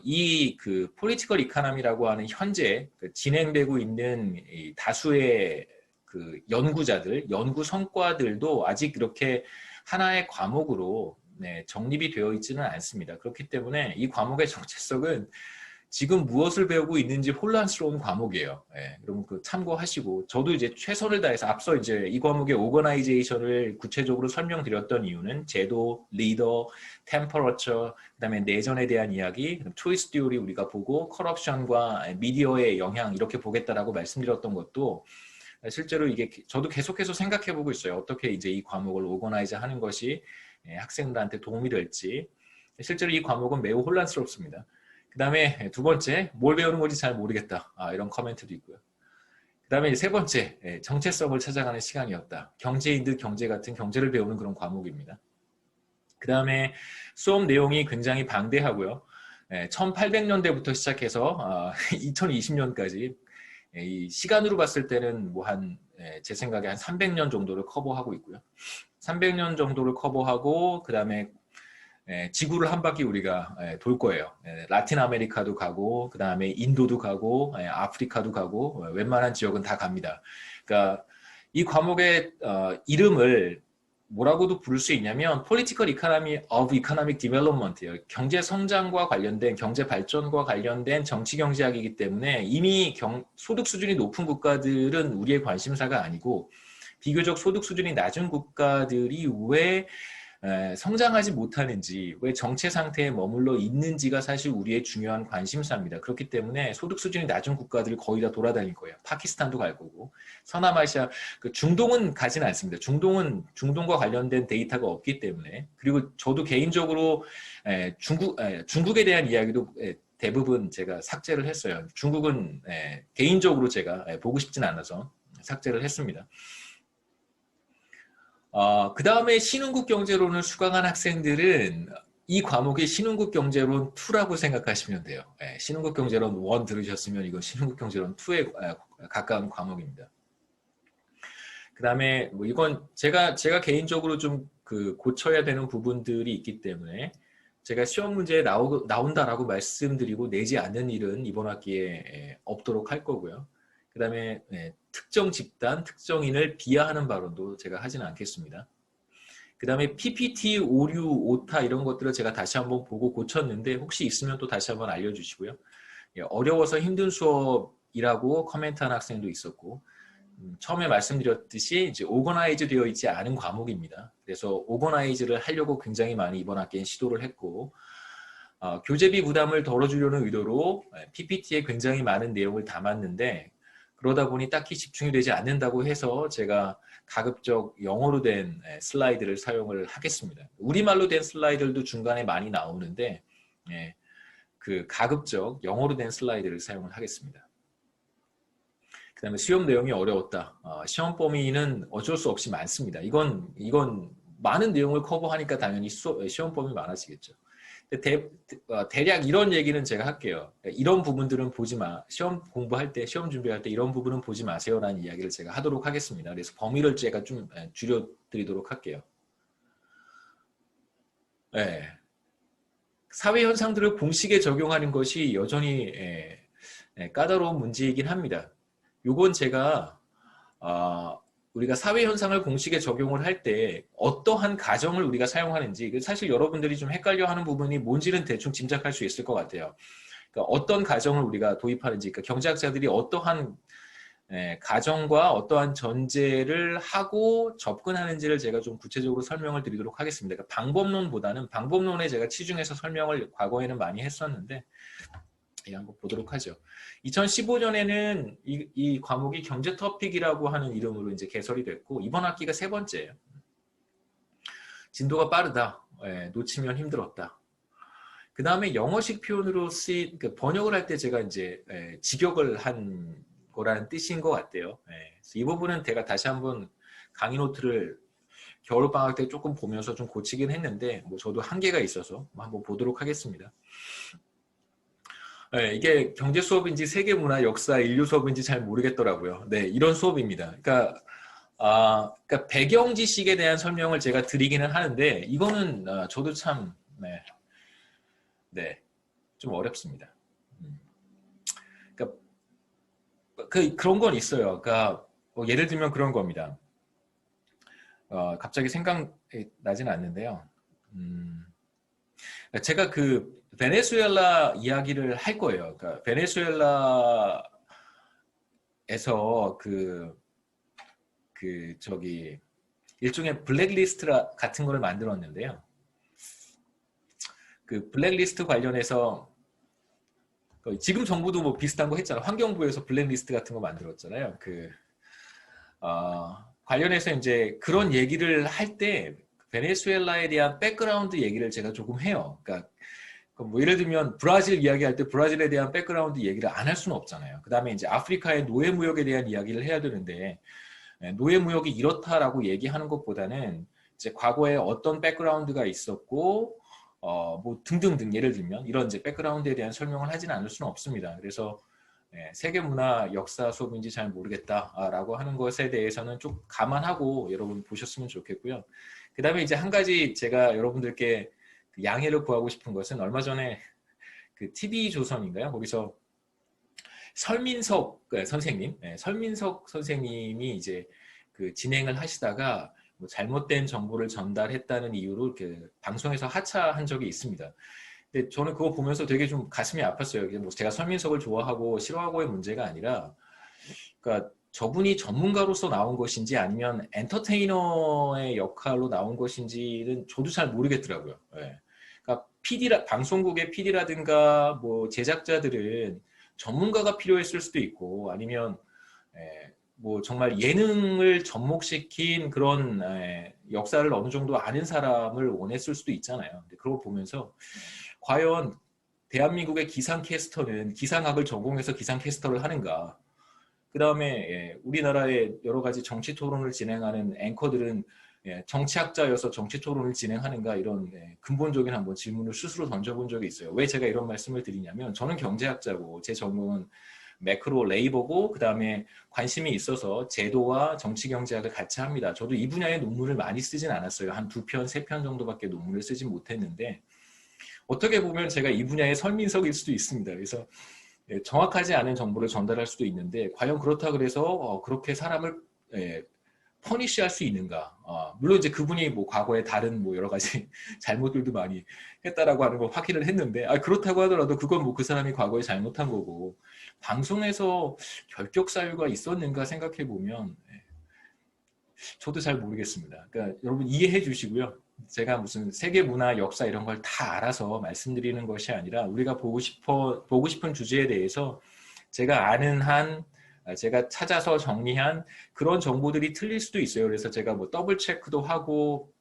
이 그 폴리티컬 이코노미라고 하는 현재 진행되고 있는 이 다수의 그 연구자들, 연구 성과들도 아직 이렇게 하나의 과목으로 정립이 되어 있지는 않습니다. 그렇기 때문에 이 과목의 정체성은 지금 무엇을 배우고 있는지 혼란스러운 과목이에요. 여러분 참고하시고 저도 이제 최선을 다해서 앞서 이제 이 과목의 오거나이제이션을 구체적으로 설명드렸던 이유는 제도, 리더, 템퍼러처, 그다음에 내전에 대한 이야기, 초이스 띠오리 우리가 보고 커럽션과 미디어의 영향 이렇게 보겠다라고 말씀드렸던 것도 실제로 이게 저도 계속해서 생각해보고 있어요. 어떻게 이제 이 과목을 오거나이즈 하는 것이 학생들한테 도움이 될지. 실제로 이 과목은 매우 혼란스럽습니다. 그 다음에 두 번째, 뭘 배우는 건지 잘 모르겠다. 이런 코멘트도 있고요. 그 다음에 세 번째, 정체성을 찾아가는 시간이었다. 경제인 듯 경제 같은 경제를 배우는 그런 과목입니다. 그 다음에 수업 내용이 굉장히 방대하고요. 1800년대부터 시작해서 2020년까지 이 시간으로 봤을 때는 뭐 제 생각에 한 300년 정도를 커버하고 있고요. 300년 정도를 커버하고 그 다음에 지구를 한 바퀴 우리가 돌 거예요. 라틴 아메리카도 가고 그 다음에 인도도 가고 아프리카도 가고 웬만한 지역은 다 갑니다. 그러니까 이 과목의 이름을 뭐라고도 부를 수 있냐면 Political Economy of Economic Development예요. 경제 성장과 관련된 경제 발전과 관련된 정치 경제학이기 때문에 이미 소득 수준이 높은 국가들은 우리의 관심사가 아니고 비교적 소득 수준이 낮은 국가들이 왜 성장하지 못하는지, 왜 정체 상태에 머물러 있는지가 사실 우리의 중요한 관심사입니다. 그렇기 때문에 소득 수준이 낮은 국가들을 거의 다 돌아다닐 거예요. 파키스탄도 갈 거고, 서남아시아, 중동은 가진 않습니다. 중동과 관련된 데이터가 없기 때문에, 그리고 저도 개인적으로 중국에 대한 이야기도 대부분 제가 삭제를 했어요. 중국은 개인적으로 제가 보고 싶진 않아서 삭제를 했습니다. 그 다음에 신흥국 경제론을 수강한 학생들은 이 과목이 신흥국 경제론 2라고 생각하시면 돼요. 신흥국 경제론 1 들으셨으면 이건 신흥국 경제론 2에 가까운 과목입니다. 그 다음에 뭐 이건 제가 개인적으로 좀 고쳐야 되는 부분들이 있기 때문에 제가 시험 문제에 나온다라고 말씀드리고 내지 않는 일은 이번 학기에 없도록 할 거고요. 그 다음에 특정 집단, 특정인을 비하하는 발언도 제가 하지는 않겠습니다. 그 다음에 PPT, 오류, 오타 이런 것들을 제가 다시 한번 보고 고쳤는데 혹시 있으면 또 다시 한번 알려주시고요. 어려워서 힘든 수업이라고 코멘트한 학생도 있었고 처음에 말씀드렸듯이 이제 오거나이즈 되어 있지 않은 과목입니다. 그래서 오거나이즈를 하려고 굉장히 많이 이번 학기엔 시도를 했고 교재비 부담을 덜어주려는 의도로 PPT에 굉장히 많은 내용을 담았는데 그러다 보니 딱히 집중이 되지 않는다고 해서 제가 가급적 영어로 된 슬라이드를 사용을 하겠습니다. 우리말로 된 슬라이드들도 중간에 많이 나오는데 가급적 영어로 된 슬라이드를 사용을 하겠습니다. 그 다음에 시험 내용이 어려웠다. 시험 범위는 어쩔 수 없이 많습니다. 이건 많은 내용을 커버하니까 당연히 시험 범위 많아지겠죠. 대략 이런 얘기는 제가 할게요. 이런 부분들은 보지 마. 시험 공부할 때, 시험 준비할 때 이런 부분은 보지 마세요라는 이야기를 제가 하도록 하겠습니다. 그래서 범위를 제가 좀 줄여드리도록 할게요. 사회 현상들을 공식에 적용하는 것이 여전히 까다로운 문제이긴 합니다. 요건 제가 우리가 사회 현상을 공식에 적용을 할 때 어떠한 가정을 우리가 사용하는지 사실 여러분들이 좀 헷갈려하는 부분이 뭔지는 대충 짐작할 수 있을 것 같아요. 그러니까 어떤 가정을 우리가 도입하는지, 그러니까 경제학자들이 어떠한 가정과 어떠한 전제를 하고 접근하는지를 제가 좀 구체적으로 설명을 드리도록 하겠습니다. 그러니까 방법론에 제가 치중해서 설명을 과거에는 많이 했었는데 한번 보도록 하죠. 2015년에는 이 과목이 경제 토픽이라고 하는 이름으로 이제 개설이 됐고 이번 학기가 3번째예요. 진도가 빠르다. 놓치면 힘들었다. 그 다음에 영어식 표현으로 그러니까 번역을 할 때 제가 이제 직역을 한 거라는 뜻인 것 같아요. 그래서 이 부분은 제가 다시 한번 강의 노트를 겨울방학 때 조금 보면서 좀 고치긴 했는데 뭐 저도 한계가 있어서 한번 보도록 하겠습니다. 이게 경제 수업인지 세계문화, 역사, 인류 수업인지 잘 모르겠더라고요. 이런 수업입니다. 그러니까 배경 지식에 대한 설명을 제가 드리기는 하는데 이거는 저도 참 좀 어렵습니다. 그러니까 그런 건 있어요. 그러니까 예를 들면 그런 겁니다. 갑자기 생각나지는 않는데요. 제가 베네수엘라 이야기를 할 거예요. 그러니까 베네수엘라에서 일종의 블랙리스트 같은 거를 만들었는데요. 블랙리스트 관련해서 지금 정부도 뭐 비슷한 거 했잖아요. 환경부에서 블랙리스트 같은 거 만들었잖아요. 관련해서 이제 그런 얘기를 할 때 베네수엘라에 대한 백그라운드 얘기를 제가 조금 해요. 그러니까 뭐 예를 들면 브라질 이야기할 때 브라질에 대한 백그라운드 얘기를 안 할 수는 없잖아요. 그 다음에 이제 아프리카의 노예무역에 대한 이야기를 해야 되는데 노예무역이 이렇다라고 얘기하는 것보다는 이제 과거에 어떤 백그라운드가 있었고 뭐 등등등 예를 들면 이런 이제 백그라운드에 대한 설명을 하지는 않을 수는 없습니다. 그래서 세계문화 역사 수업인지 잘 모르겠다라고 하는 것에 대해서는 좀 감안하고 여러분 보셨으면 좋겠고요. 그 다음에 이제 한 가지 제가 여러분들께 양해를 구하고 싶은 것은 얼마 전에 그 TV조선인가요? 거기서 설민석 선생님, 설민석 선생님이 이제 그 진행을 하시다가 뭐 잘못된 정보를 전달했다는 이유로 이렇게 방송에서 하차한 적이 있습니다. 근데 저는 그거 보면서 되게 좀 가슴이 아팠어요. 이게 뭐 제가 설민석을 좋아하고 싫어하고의 문제가 아니라, 그러니까 저분이 전문가로서 나온 것인지 아니면 엔터테이너의 역할로 나온 것인지는 저도 잘 모르겠더라고요. 그러니까 방송국의 PD라든가 뭐 제작자들은 전문가가 필요했을 수도 있고 아니면 뭐 정말 예능을 접목시킨 그런 역사를 어느 정도 아는 사람을 원했을 수도 있잖아요. 근데 그걸 보면서 과연 대한민국의 기상캐스터는 기상학을 전공해서 기상캐스터를 하는가? 그 다음에 우리나라의 여러 가지 정치 토론을 진행하는 앵커들은 정치학자여서 정치 토론을 진행하는가? 이런 근본적인 한번 질문을 스스로 던져본 적이 있어요. 왜 제가 이런 말씀을 드리냐면 저는 경제학자고 제 전공은 매크로 레이버고 그 다음에 관심이 있어서 제도와 정치 경제학을 같이 합니다. 저도 이 분야의 논문을 많이 쓰진 않았어요. 한 2편, 3편 정도밖에 논문을 쓰진 못했는데 어떻게 보면 제가 이 분야의 설민석일 수도 있습니다. 그래서 정확하지 않은 정보를 전달할 수도 있는데 과연 그렇다 그래서 그렇게 사람을 퍼니시할 수 있는가? 물론 이제 그분이 뭐 과거에 다른 뭐 여러 가지 잘못들도 많이 했다라고 하는 거 확인을 했는데 그렇다고 하더라도 그건 뭐 그 사람이 과거에 잘못한 거고 방송에서 결격 사유가 있었는가 생각해 보면 저도 잘 모르겠습니다. 그러니까 여러분 이해해 주시고요. 제가 무슨 세계 문화, 역사 이런 걸 다 알아서 말씀드리는 것이 아니라 우리가 보고 싶은 주제에 대해서 제가 아는 한 제가 찾아서 정리한 그런 정보들이 틀릴 수도 있어요. 그래서 제가 뭐 더블 체크도 하고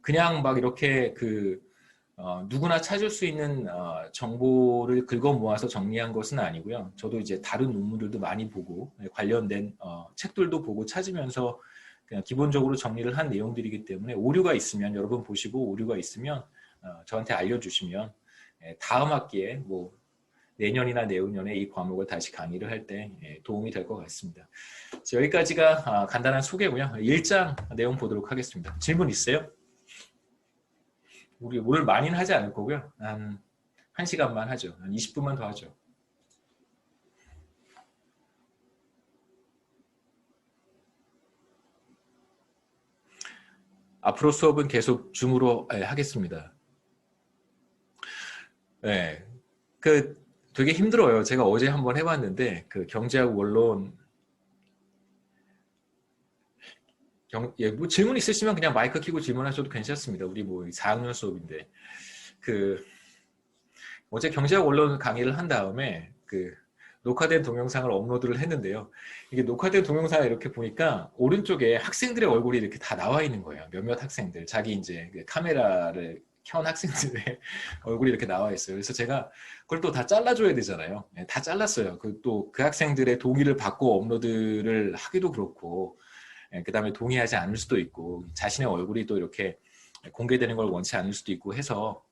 그냥 막 이렇게 누구나 찾을 수 있는 정보를 긁어 모아서 정리한 것은 아니고요. 저도 이제 다른 논문들도 많이 보고 관련된 책들도 보고 찾으면서 그냥 기본적으로 정리를 한 내용들이기 때문에 오류가 있으면 여러분 보시고 오류가 있으면 저한테 알려주시면 다음 학기에 뭐 내년이나 내후년에 이 과목을 다시 강의를 할 때 도움이 될 것 같습니다. 여기까지가 간단한 소개고요. 1장 내용 보도록 하겠습니다. 질문 있어요? 우리 오늘 많이는 하지 않을 거고요. 한 1시간만 하죠. 한 20분만 더 하죠. 앞으로 수업은 계속 줌으로 하겠습니다. 네, 되게 힘들어요. 제가 어제 한번 해봤는데 그 경제학 원론 뭐 질문 있으시면 그냥 마이크 켜고 질문하셔도 괜찮습니다. 우리 뭐 4학년 수업인데 어제 경제학 원론 강의를 한 다음에 녹화된 동영상을 업로드를 했는데요. 이게 녹화된 동영상을 이렇게 보니까 오른쪽에 학생들의 얼굴이 이렇게 다 나와 있는 거예요. 몇몇 학생들 자기 이제 카메라를 켠 학생들의 얼굴이 이렇게 나와 있어요. 그래서 제가 그걸 또 다 잘라줘야 되잖아요. 다 잘랐어요. 또 그 학생들의 동의를 받고 업로드를 하기도 그렇고 그 다음에 동의하지 않을 수도 있고 자신의 얼굴이 또 이렇게 공개되는 걸 원치 않을 수도 있고 해서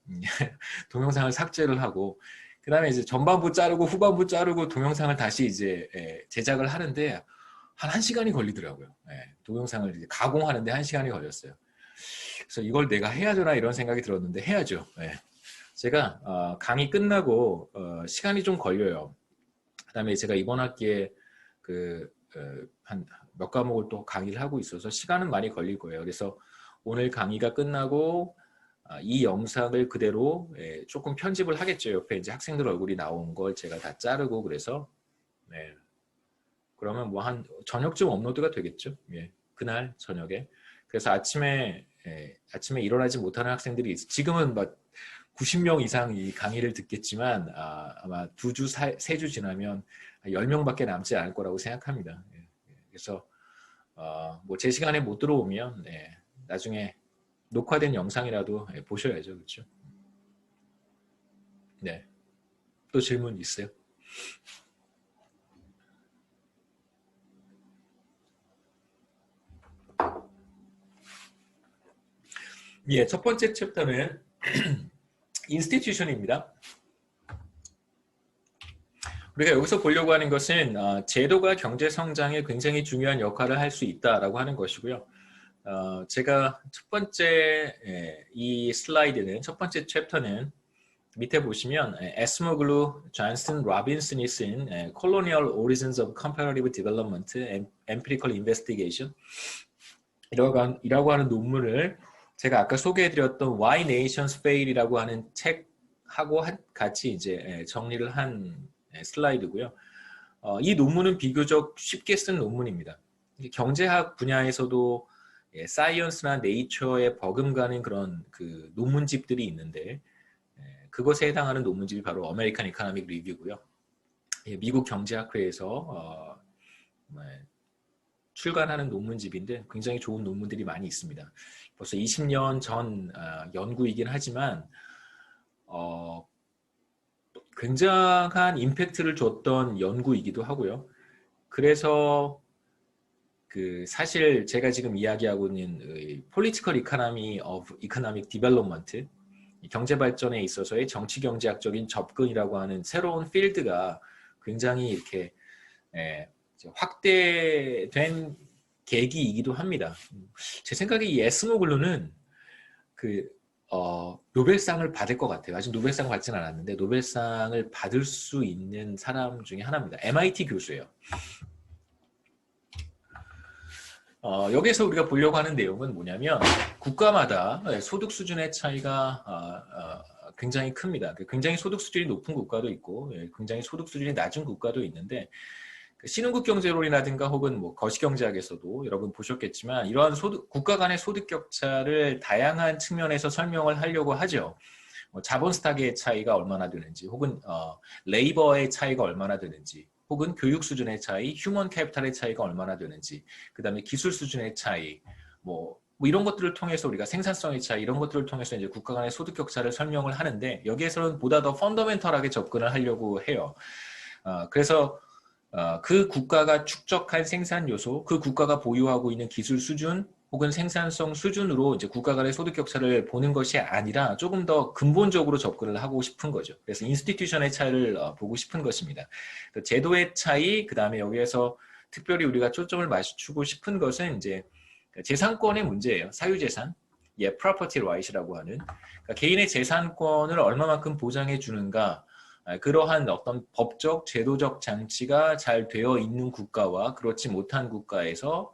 동영상을 삭제를 하고 그 다음에 이제 전반부 자르고 후반부 자르고 동영상을 다시 이제 제작을 하는데 한 1시간이 걸리더라고요. 동영상을 이제 가공하는데 1시간이 걸렸어요. 그래서 이걸 내가 해야 되나 이런 생각이 들었는데 해야죠. 제가 강의 끝나고 시간이 좀 걸려요. 그 다음에 제가 이번 학기에 한 몇 과목을 또 강의를 하고 있어서 시간은 많이 걸릴 거예요. 그래서 오늘 강의가 끝나고 이 영상을 그대로 조금 편집을 하겠죠. 옆에 이제 학생들 얼굴이 나온 걸 제가 다 자르고 그래서 그러면 뭐 한 저녁쯤 업로드가 되겠죠. 그날 저녁에. 그래서 아침에 일어나지 못하는 학생들이 지금은 막 90명 이상 이 강의를 듣겠지만 아마 2주, 3주 지나면 10명밖에 남지 않을 거라고 생각합니다. 그래서 뭐 제 시간에 못 들어오면 나중에 녹화된 영상이라도 보셔야죠. 그렇죠? 네. 또 질문 있어요? 첫 번째 챕터는 인스티튜션입니다. 우리가 여기서 보려고 하는 것은 제도가 경제 성장에 굉장히 중요한 역할을 할 수 있다라고 하는 것이고요. 제가 첫 번째 이 슬라이드는 첫 번째 챕터는 밑에 보시면 에스모글루, 존슨, 로빈슨이 쓴 Colonial Origins of Comparative Development, Empirical Investigation 이라고 하는 논문을 제가 아까 소개해드렸던 Why Nations Fail이라고 하는 책하고 같이 이제 정리를 한 슬라이드고요. 이 논문은 비교적 쉽게 쓴 논문입니다. 경제학 분야에서도 사이언스나 네이처에 버금가는 그런 그 논문집들이 있는데 그것에 해당하는 논문집이 바로 어메리칸 이코노믹 리뷰고요. 미국 경제학회에서 출간하는 논문집인데 굉장히 좋은 논문들이 많이 있습니다. 벌써 20년 전 연구이긴 하지만 굉장한 임팩트를 줬던 연구이기도 하고요. 그래서 사실 제가 지금 이야기하고 있는 Political Economy of Economic Development, 경제 발전에 있어서의 정치 경제학적인 접근이라고 하는 새로운 필드가 굉장히 이렇게 확대된 계기이기도 합니다. 제 생각에 이 에스모글루는 노벨상을 받을 것 같아요. 아직 노벨상 받지는 않았는데 노벨상을 받을 수 있는 사람 중에 하나입니다. MIT 교수예요. 여기서 우리가 보려고 하는 내용은 뭐냐면 국가마다 소득 수준의 차이가 굉장히 큽니다. 굉장히 소득 수준이 높은 국가도 있고 굉장히 소득 수준이 낮은 국가도 있는데 신흥국 경제론이라든가 혹은 뭐 거시경제학에서도 여러분 보셨겠지만 이러한 국가 간의 소득 격차를 다양한 측면에서 설명을 하려고 하죠. 자본 스탁의 차이가 얼마나 되는지 혹은 레이버의 차이가 얼마나 되는지 혹은 교육 수준의 차이, 휴먼 캐피탈의 차이가 얼마나 되는지, 그 다음에 기술 수준의 차이, 뭐 이런 것들을 통해서 우리가 생산성의 차이, 이런 것들을 통해서 이제 국가 간의 소득 격차를 설명을 하는데 여기에서는 보다 더 펀더멘털하게 접근을 하려고 해요. 그래서 그 국가가 축적한 생산 요소, 그 국가가 보유하고 있는 기술 수준, 혹은 생산성 수준으로 이제 국가 간의 소득 격차를 보는 것이 아니라 조금 더 근본적으로 접근을 하고 싶은 거죠. 그래서 인스티튜션의 차이를 보고 싶은 것입니다. 제도의 차이, 그 다음에 여기에서 특별히 우리가 초점을 맞추고 싶은 것은 이제 재산권의 문제예요. 사유재산, property right이라고 하는 그러니까 개인의 재산권을 얼마만큼 보장해 주는가. 그러한 어떤 법적, 제도적 장치가 잘 되어 있는 국가와 그렇지 못한 국가에서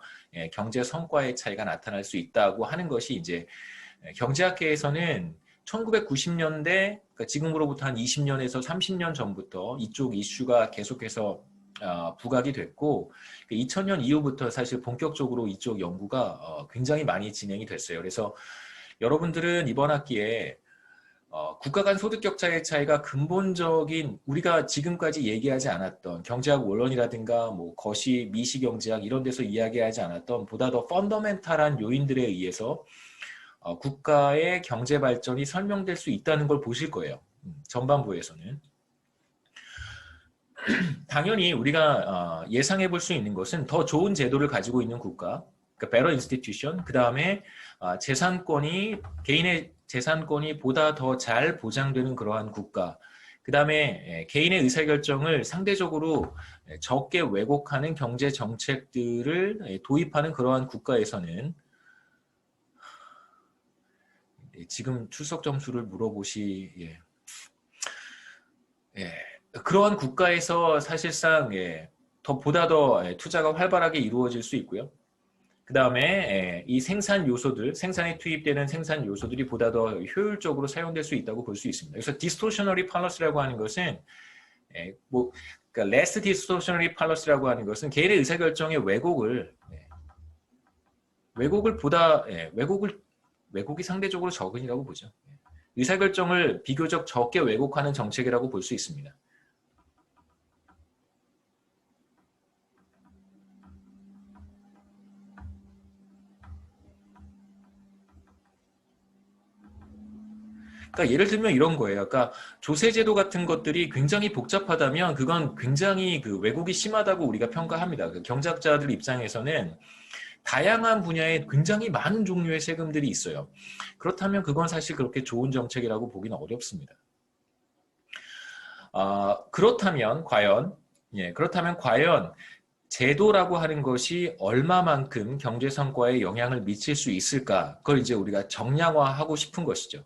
경제 성과의 차이가 나타날 수 있다고 하는 것이 이제 경제학계에서는 1990년대, 그러니까 지금으로부터 한 20년에서 30년 전부터 이쪽 이슈가 계속해서 부각이 됐고 2000년 이후부터 사실 본격적으로 이쪽 연구가 굉장히 많이 진행이 됐어요. 그래서 여러분들은 이번 학기에 국가 간 소득 격차의 차이가 근본적인 우리가 지금까지 얘기하지 않았던 경제학 원론이라든가 뭐 거시, 미시 경제학 이런 데서 이야기하지 않았던 보다 더 펀더멘탈한 요인들에 의해서 국가의 경제 발전이 설명될 수 있다는 걸 보실 거예요. 전반부에서는. 당연히 우리가 예상해 볼 수 있는 것은 더 좋은 제도를 가지고 있는 국가, 그러니까 better institution, 그 다음에 재산권이 개인의 재산권이 보다 더 잘 보장되는 그러한 국가, 그 다음에 개인의 의사결정을 상대적으로 적게 왜곡하는 경제 정책들을 도입하는 그러한 국가에서는 지금 출석 점수를 그러한 국가에서 사실상 보다 더 투자가 활발하게 이루어질 수 있고요. 그 다음에 이 생산 요소들, 생산에 투입되는 생산 요소들이 보다 더 효율적으로 사용될 수 있다고 볼 수 있습니다. 그래서 distortionary fallacy라고 하는 것은 그러니까 less distortionary fallacy라고 하는 것은 개인의 의사결정의 왜곡이 상대적으로 적은이라고 보죠. 의사결정을 비교적 적게 왜곡하는 정책이라고 볼 수 있습니다. 그러니까 예를 들면 이런 거예요. 그러니까 조세제도 같은 것들이 굉장히 복잡하다면 그건 굉장히 왜곡이 심하다고 우리가 평가합니다. 경제학자들 입장에서는 다양한 분야에 굉장히 많은 종류의 세금들이 있어요. 그렇다면 그건 사실 그렇게 좋은 정책이라고 보기는 어렵습니다. 그렇다면 과연 제도라고 하는 것이 얼마만큼 경제 성과에 영향을 미칠 수 있을까? 그걸 이제 우리가 정량화하고 싶은 것이죠.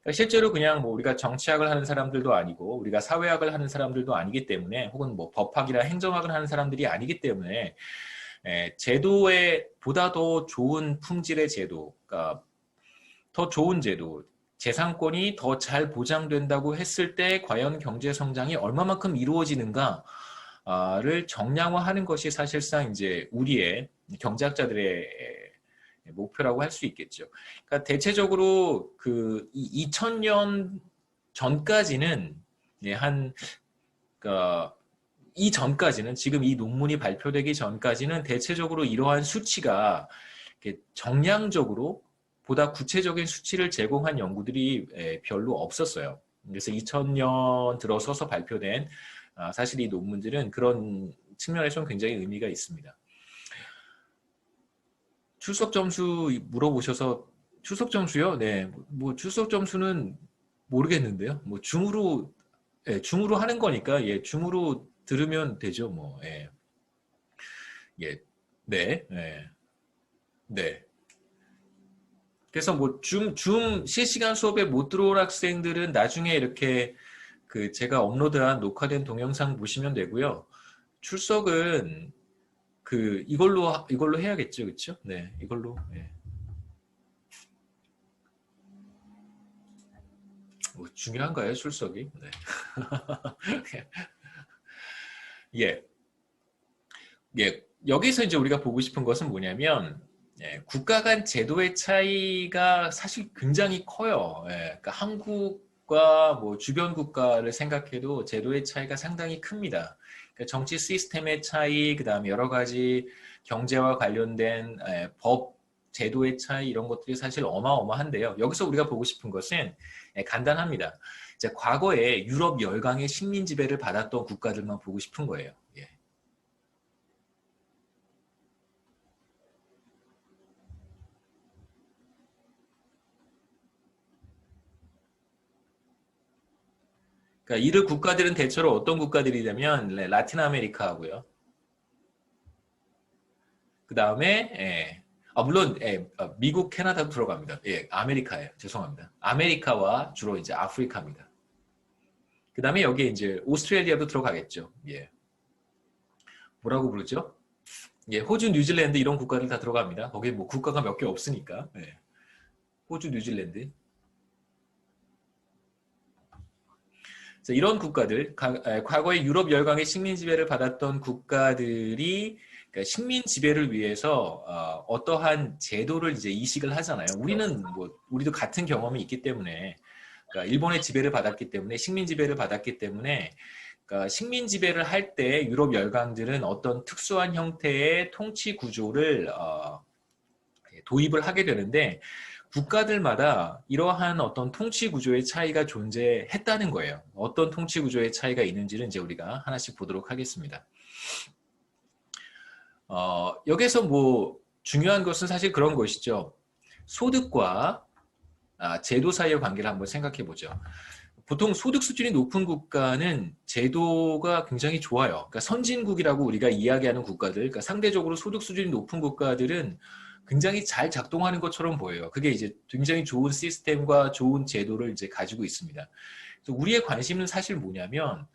그러니까 실제로 그냥 뭐 우리가 정치학을 하는 사람들도 아니고 우리가 사회학을 하는 사람들도 아니기 때문에 혹은 뭐 법학이나 행정학을 하는 사람들이 아니기 때문에 제도에 보다 더 좋은 품질의 제도, 그러니까 더 좋은 제도, 재산권이 더 잘 보장된다고 했을 때 과연 경제 성장이 얼마만큼 이루어지는가를 정량화하는 것이 사실상 이제 우리의 경제학자들의 목표라고 할 수 있겠죠. 그러니까 대체적으로 그 2000년 전까지는 그러니까 이전까지는 지금 이 논문이 발표되기 전까지는 대체적으로 이러한 수치가 정량적으로 보다 구체적인 수치를 제공한 연구들이 별로 없었어요. 그래서 2000년 들어서서 발표된 사실 이 논문들은 그런 측면에서는 굉장히 의미가 있습니다. 출석 점수 물어보셔서 출석 점수요? 네, 뭐 출석 점수는 모르겠는데요. 뭐 줌으로 하는 거니까 줌으로 들으면 되죠. 뭐 네, 네, 네. 그래서 뭐 줌 실시간 수업에 못 들어올 학생들은 나중에 이렇게 그 제가 업로드한 녹화된 동영상 보시면 되고요. 출석은 그 이걸로 해야겠죠, 그렇죠? 네, 이걸로. 뭐 중요한가요, 출석이? 네. 예, 여기서 이제 우리가 보고 싶은 것은 뭐냐면 국가 간 제도의 차이가 사실 굉장히 커요. 그러니까 한국과 뭐 주변 국가를 생각해도 제도의 차이가 상당히 큽니다. 그러니까 정치 시스템의 차이, 그 다음에 여러 가지 경제와 관련된 법, 제도의 차이 이런 것들이 사실 어마어마한데요. 여기서 우리가 보고 싶은 것은 간단합니다. 이제 과거에 유럽 열강의 식민 지배를 받았던 국가들만 보고 싶은 거예요. 그러니까 이를 국가들은 대체로 어떤 국가들이냐면 라틴 아메리카하고요. 그 다음에 물론 미국, 캐나다도 들어갑니다. 아메리카예요. 죄송합니다. 아메리카와 주로 이제 아프리카입니다. 그 다음에 여기에 이제 오스트레일리아도 들어가겠죠. 뭐라고 부르죠? 호주, 뉴질랜드 이런 국가들 다 들어갑니다. 거기 뭐 국가가 몇 개 없으니까. 호주, 뉴질랜드. 이런 국가들, 과거에 유럽 열강의 식민 지배를 받았던 국가들이 그러니까 식민 지배를 위해서 어떠한 제도를 이제 이식을 하잖아요. 우리도 같은 경험이 있기 때문에, 그러니까 일본의 지배를 받았기 때문에, 식민 지배를 받았기 때문에, 그러니까 식민 지배를 할 때 유럽 열강들은 어떤 특수한 형태의 통치 구조를 도입을 하게 되는데, 국가들마다 이러한 어떤 통치 구조의 차이가 존재했다는 거예요. 어떤 통치 구조의 차이가 있는지는 이제 우리가 하나씩 보도록 하겠습니다. 여기서 뭐 중요한 것은 사실 그런 것이죠. 소득과 제도 사이의 관계를 한번 생각해 보죠. 보통 소득 수준이 높은 국가는 제도가 굉장히 좋아요. 그러니까 선진국이라고 우리가 이야기하는 국가들, 그러니까 상대적으로 소득 수준이 높은 국가들은 굉장히 잘 작동하는 것처럼 보여요. 그게 이제 굉장히 좋은 시스템과 좋은 제도를 이제 가지고 있습니다. 그래서 우리의 관심은 사실 뭐냐면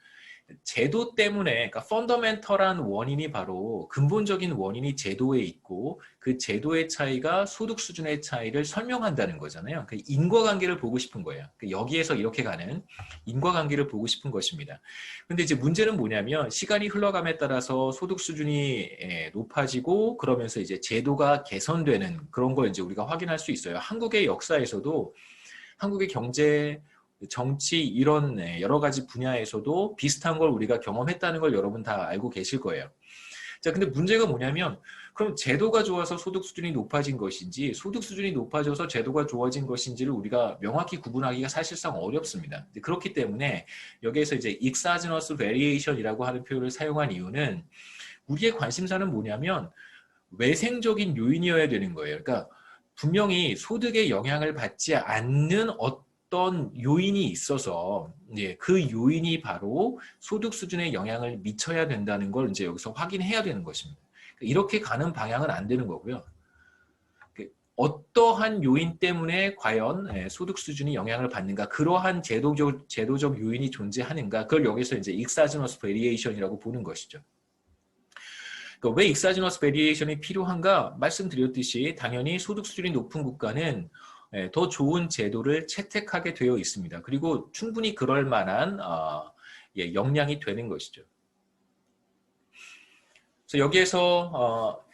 제도 때문에, 그러니까 펀더멘털한 원인이 바로 근본적인 원인이 제도에 있고 그 제도의 차이가 소득 수준의 차이를 설명한다는 거잖아요. 그 인과관계를 보고 싶은 거예요. 여기에서 이렇게 가는 인과관계를 보고 싶은 것입니다. 근데 이제 문제는 뭐냐면 시간이 흘러감에 따라서 소득 수준이 높아지고 그러면서 이제 제도가 개선되는 그런 걸 이제 우리가 확인할 수 있어요. 한국의 역사에서도 한국의 경제 정치 이런 여러 가지 분야에서도 비슷한 걸 우리가 경험했다는 걸 여러분 다 알고 계실 거예요. 자, 근데 문제가 뭐냐면 그럼 제도가 좋아서 소득 수준이 높아진 것인지 소득 수준이 높아져서 제도가 좋아진 것인지를 우리가 명확히 구분하기가 사실상 어렵습니다. 그렇기 때문에 여기에서 이제 exogenous variation이라고 하는 표현을 사용한 이유는 우리의 관심사는 뭐냐면 외생적인 요인이어야 되는 거예요. 그러니까 분명히 소득의 영향을 받지 않는 어떤 요인이 있어서 그 요인이 바로 소득 수준에 영향을 미쳐야 된다는 걸 이제 여기서 확인해야 되는 것입니다. 이렇게 가는 방향은 안 되는 거고요. 어떠한 요인 때문에 과연 소득 수준이 영향을 받는가, 그러한 제도적 요인이 존재하는가, 그걸 여기서 이제 exogenous variation이라고 보는 것이죠. 왜 exogenous variation이 필요한가? 말씀드렸듯이 당연히 소득 수준이 높은 국가는 더 좋은 제도를 채택하게 되어 있습니다. 그리고 충분히 그럴 만한 역량이 되는 것이죠. 그래서 여기에서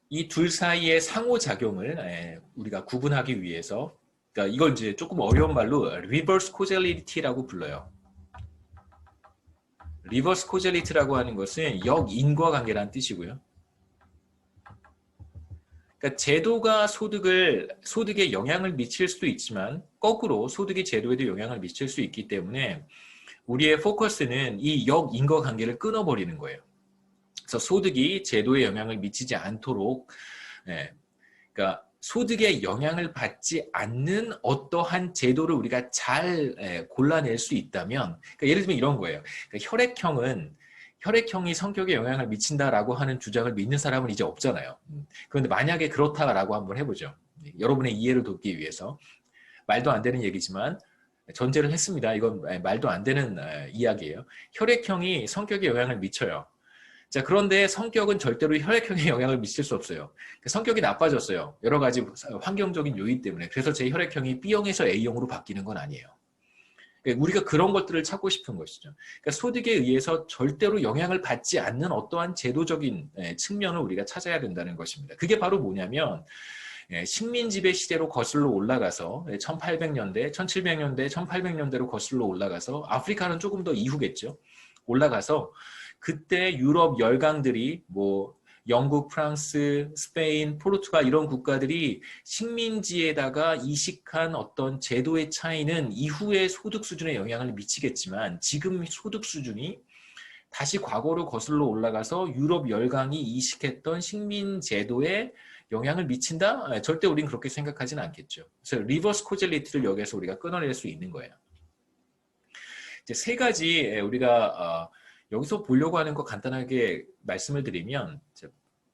이 둘 사이의 상호작용을 우리가 구분하기 위해서, 그러니까 이걸 이제 조금 어려운 말로 reverse causality라고 불러요. reverse causality라고 하는 것은 역인과관계라는 뜻이고요. 그러니까 제도가 소득에 영향을 미칠 수도 있지만 거꾸로 소득이 제도에도 영향을 미칠 수 있기 때문에 우리의 포커스는 이 역인과관계를 끊어버리는 거예요. 그래서 소득이 제도에 영향을 미치지 않도록, 그러니까 소득에 영향을 받지 않는 어떠한 제도를 우리가 잘 골라낼 수 있다면, 그러니까 예를 들면 이런 거예요. 그러니까 혈액형이 성격에 영향을 미친다라고 하는 주장을 믿는 사람은 이제 없잖아요. 그런데 만약에 그렇다라고 한번 해보죠. 여러분의 이해를 돕기 위해서. 말도 안 되는 얘기지만 전제를 했습니다. 이건 말도 안 되는 이야기예요. 혈액형이 성격에 영향을 미쳐요. 자, 그런데 성격은 절대로 혈액형에 영향을 미칠 수 없어요. 성격이 나빠졌어요. 여러 가지 환경적인 요인 때문에. 그래서 제 혈액형이 B형에서 A형으로 바뀌는 건 아니에요. 우리가 그런 것들을 찾고 싶은 것이죠. 그러니까 소득에 의해서 절대로 영향을 받지 않는 어떠한 제도적인 측면을 우리가 찾아야 된다는 것입니다. 그게 바로 뭐냐면 식민지배 시대로 거슬러 올라가서 1800년대, 1700년대, 1800년대로 거슬러 올라가서 아프리카는 조금 더 이후겠죠. 올라가서 그때 유럽 열강들이 뭐 영국, 프랑스, 스페인, 포르투갈 이런 국가들이 식민지에다가 이식한 어떤 제도의 차이는 이후의 소득 수준에 영향을 미치겠지만 지금 소득 수준이 다시 과거로 거슬러 올라가서 유럽 열강이 이식했던 식민 제도에 영향을 미친다? 절대 우리는 그렇게 생각하지는 않겠죠. 그래서 리버스 코젤리티를 여기에서 우리가 끊어낼 수 있는 거예요. 이제 세 가지 우리가 여기서 보려고 하는 거 간단하게 말씀을 드리면